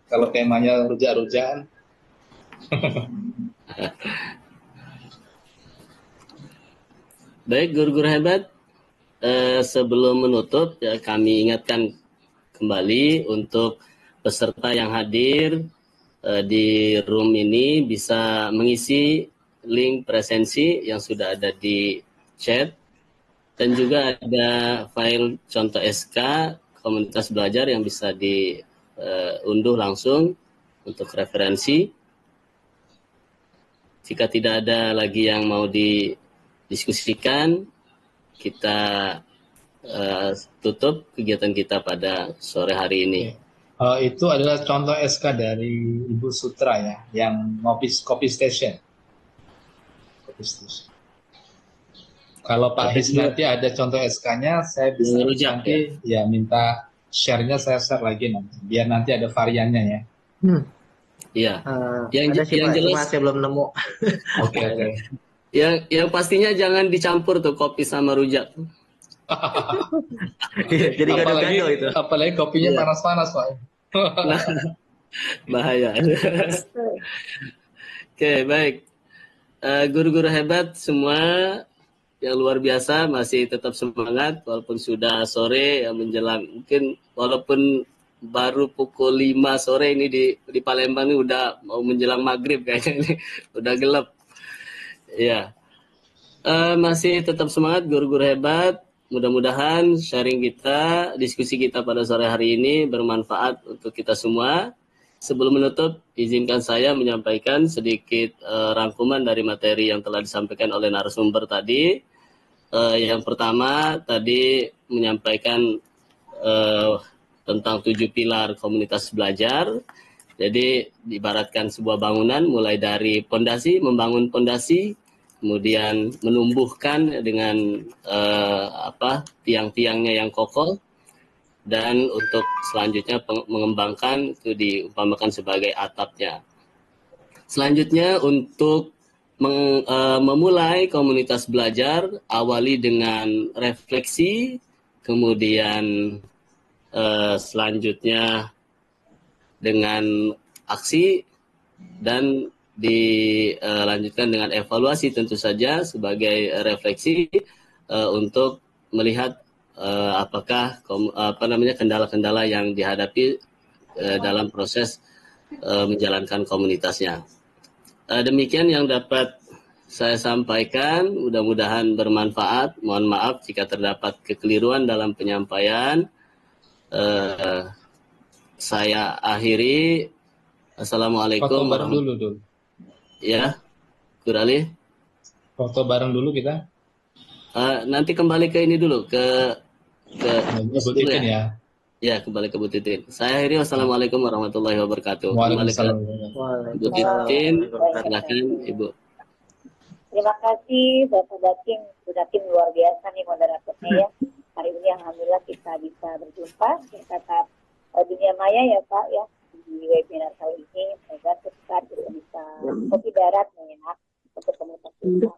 Kalau temanya rujak-rujakan. Baik, guru-guru hebat. Sebelum menutup, ya, kami ingatkan kembali untuk peserta yang hadir di room ini bisa mengisi link presensi yang sudah ada di chat, dan juga ada file contoh SK komunitas belajar yang bisa diunduh langsung untuk referensi. Jika tidak ada lagi yang mau didiskusikan, kita tutup kegiatan kita pada sore hari ini. Itu adalah contoh SK dari Ibu Sutra ya, yang copy station. Kalau Pak His nanti ada contoh SK-nya, saya bisa Rujak, nanti ya minta share-nya, saya share lagi nanti, biar nanti ada variannya ya. Iya. Ada sih yang Pak, cuma jelas, saya belum nemu. Oke. yang pastinya jangan dicampur tuh kopi sama rujak. Jadi gado-gado itu. Apalagi kopinya Iya. panas-panas Pak. Nah, bahaya. Oke, baik. Guru-guru hebat semua yang luar biasa masih tetap semangat walaupun sudah sore ya, menjelang mungkin walaupun baru pukul 5 sore ini di Palembang ini udah mau menjelang maghrib kayaknya ini udah gelap. Ya. Masih tetap semangat guru-guru hebat. Mudah-mudahan sharing kita, diskusi kita pada sore hari ini bermanfaat untuk kita semua. Sebelum menutup, izinkan saya menyampaikan sedikit rangkuman dari materi yang telah disampaikan oleh narasumber tadi. Yang pertama tadi menyampaikan tentang 7 pilar komunitas belajar. Jadi diibaratkan sebuah bangunan mulai dari pondasi, membangun pondasi, kemudian menumbuhkan dengan tiang-tiangnya yang kokoh, dan untuk selanjutnya mengembangkan itu diumpamakan sebagai atapnya. Selanjutnya untuk memulai komunitas belajar, awali dengan refleksi, kemudian selanjutnya dengan aksi, dan dilanjutkan dengan evaluasi tentu saja sebagai refleksi untuk melihat apakah kendala-kendala yang dihadapi dalam proses menjalankan komunitasnya. Demikian yang dapat saya sampaikan, mudah-mudahan bermanfaat. Mohon maaf jika terdapat kekeliruan dalam penyampaian. Saya akhiri. Assalamualaikum. Foto bareng dulu. Ya, Kurali. Foto bareng dulu kita. Nanti kembali ke ini dulu, ke Bu Titin ya. Ya, kembali ke Bu Titin. Saya akhiri. Wassalamualaikum warahmatullahi wabarakatuh. Waalaikumsalam. Bu Titin, silakan Ibu. Terima kasih Bapak Dakim, Bu Dakim luar biasa nih moderatornya ya. Hari ini alhamdulillah kita bisa berjumpa di tatap dunia maya ya Pak ya, di webinar kali ini. Semoga kita bisa kopi darat menyenang untuk komunitas kita.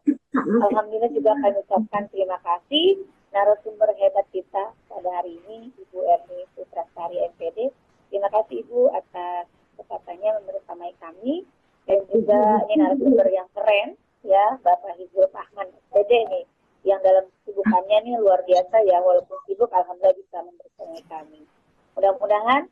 Alhamdulillah juga kami ucapkan terima kasih narasumber hebat kita pada hari ini, Ibu Erni Putrasari MPD. Terima kasih Ibu atas kesempatannya membersamai kami, dan juga ini narasumber yang keren ya, Bapak Hizbul Rahman SPD nih, yang dalam kesibukannya nih luar biasa ya, walaupun sibuk alhamdulillah bisa membersamai kami. Mudah-mudahan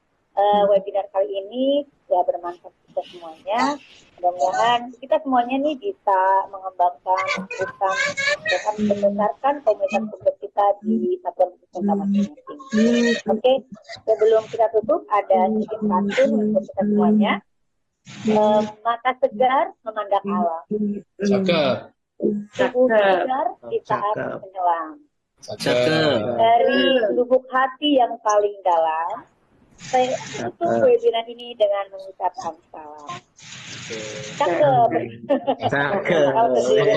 webinar kali ini ya bermanfaat kita semuanya. Mudah-mudahan kita semuanya nih bisa mengembangkan, bahkan membesarkan komunitas kita di satuan kita masing-masing. Oke, sebelum kita tutup ada sedikit pantun untuk kita semuanya. Mata segar memandang alam. Cakep. Tubuh segar di saat menyelam. Cakep. Dari lubuk hati yang paling dalam, saya tutup webinar ini dengan mengucapkan salam. Cakep.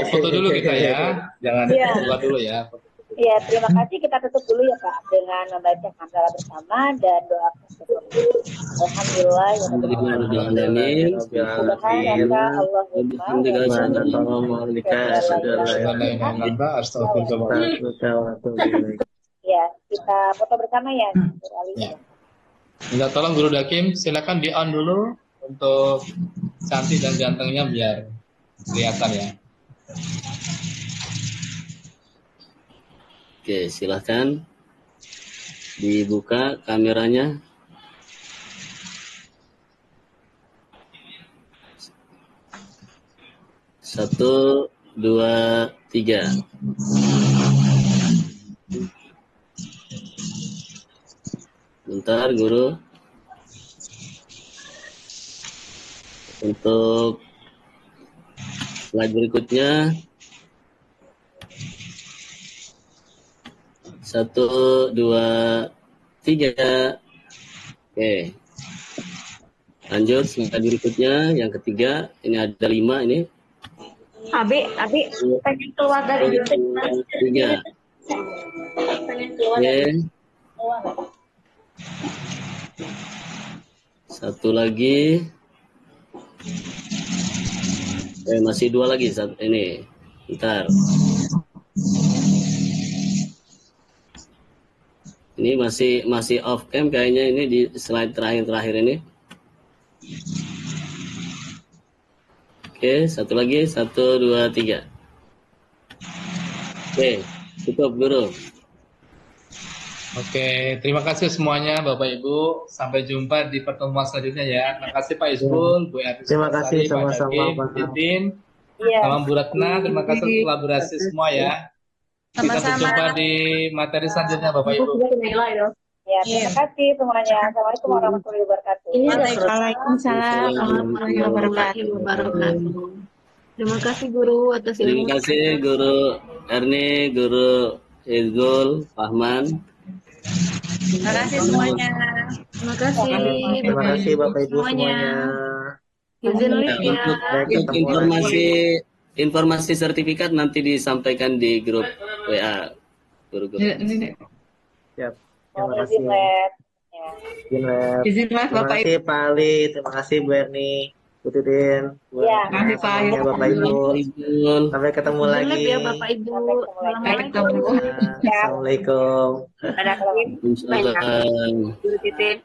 Foto dulu kita ya, jangan keluar dulu ya. Ya, terima kasih. Kita tutup dulu ya Pak dengan membaca hamdalah bersama dan doa. Alhamdulillah ya Ya, kita foto bersama ya. Minta tolong Guru Dakim, silakan di on dulu untuk cantik dan gantengnya biar kelihatan ya. Oke, silahkan dibuka kameranya. Satu, dua, tiga. Bentar, Guru. Untuk slide berikutnya. Satu, dua, tiga. Oke. Lanjut slide berikutnya, yang ketiga. Ini ada 5 ini. Abi pengen keluar dari YouTube. Tiga. Pengen keluar Oke. dari Satu lagi. Masih dua lagi ini. Bentar. Ini masih off cam kayaknya ini di slide terakhir ini. Oke, satu lagi, 1, 2, 3. Oke, cukup guru. Oke, terima kasih semuanya Bapak Ibu. Sampai jumpa di pertemuan selanjutnya ya. Terima kasih Pak Isbul, Bu Erni Terima kasih Sari, Pak sama-sama, Daging, Pak. Bu Titin, Iya. sama Bu Ratna. Terima kasih atas kolaborasi semua ya. Kita Sama-sama. berjumpa di materi selanjutnya Bapak Ibu. Ya, terima kasih semuanya. Assalamualaikum warahmatullahi wabarakatuh. Waalaikumsalam warahmatullahi wabarakatuh. Terima kasih guru atas Terima kasih Guru Erni, Guru Izul, Fahman. Terima kasih semuanya. Terima kasih. Terima kasih Bapak Ibu semuanya. Izin live ya. Baik, ketemu lagi. Informasi sertifikat nanti disampaikan di grup WA guru-guru. Siap. Terima Mohon kasih. izin, Lab. Ya. Izin, Lab. Izin live Terima Bapak kasih Pak Ali, terima kasih Bu Erni, Bu Titin, Bu Iya. Erni, Terima kasih, Pak. semuanya Bapak Ibu. Izul. Sampai ketemu Izin lagi. live ya Bapak Ibu. Assalamualaikum. Assalamualaikum. Ada Waalaikumsalam. Guru Titin.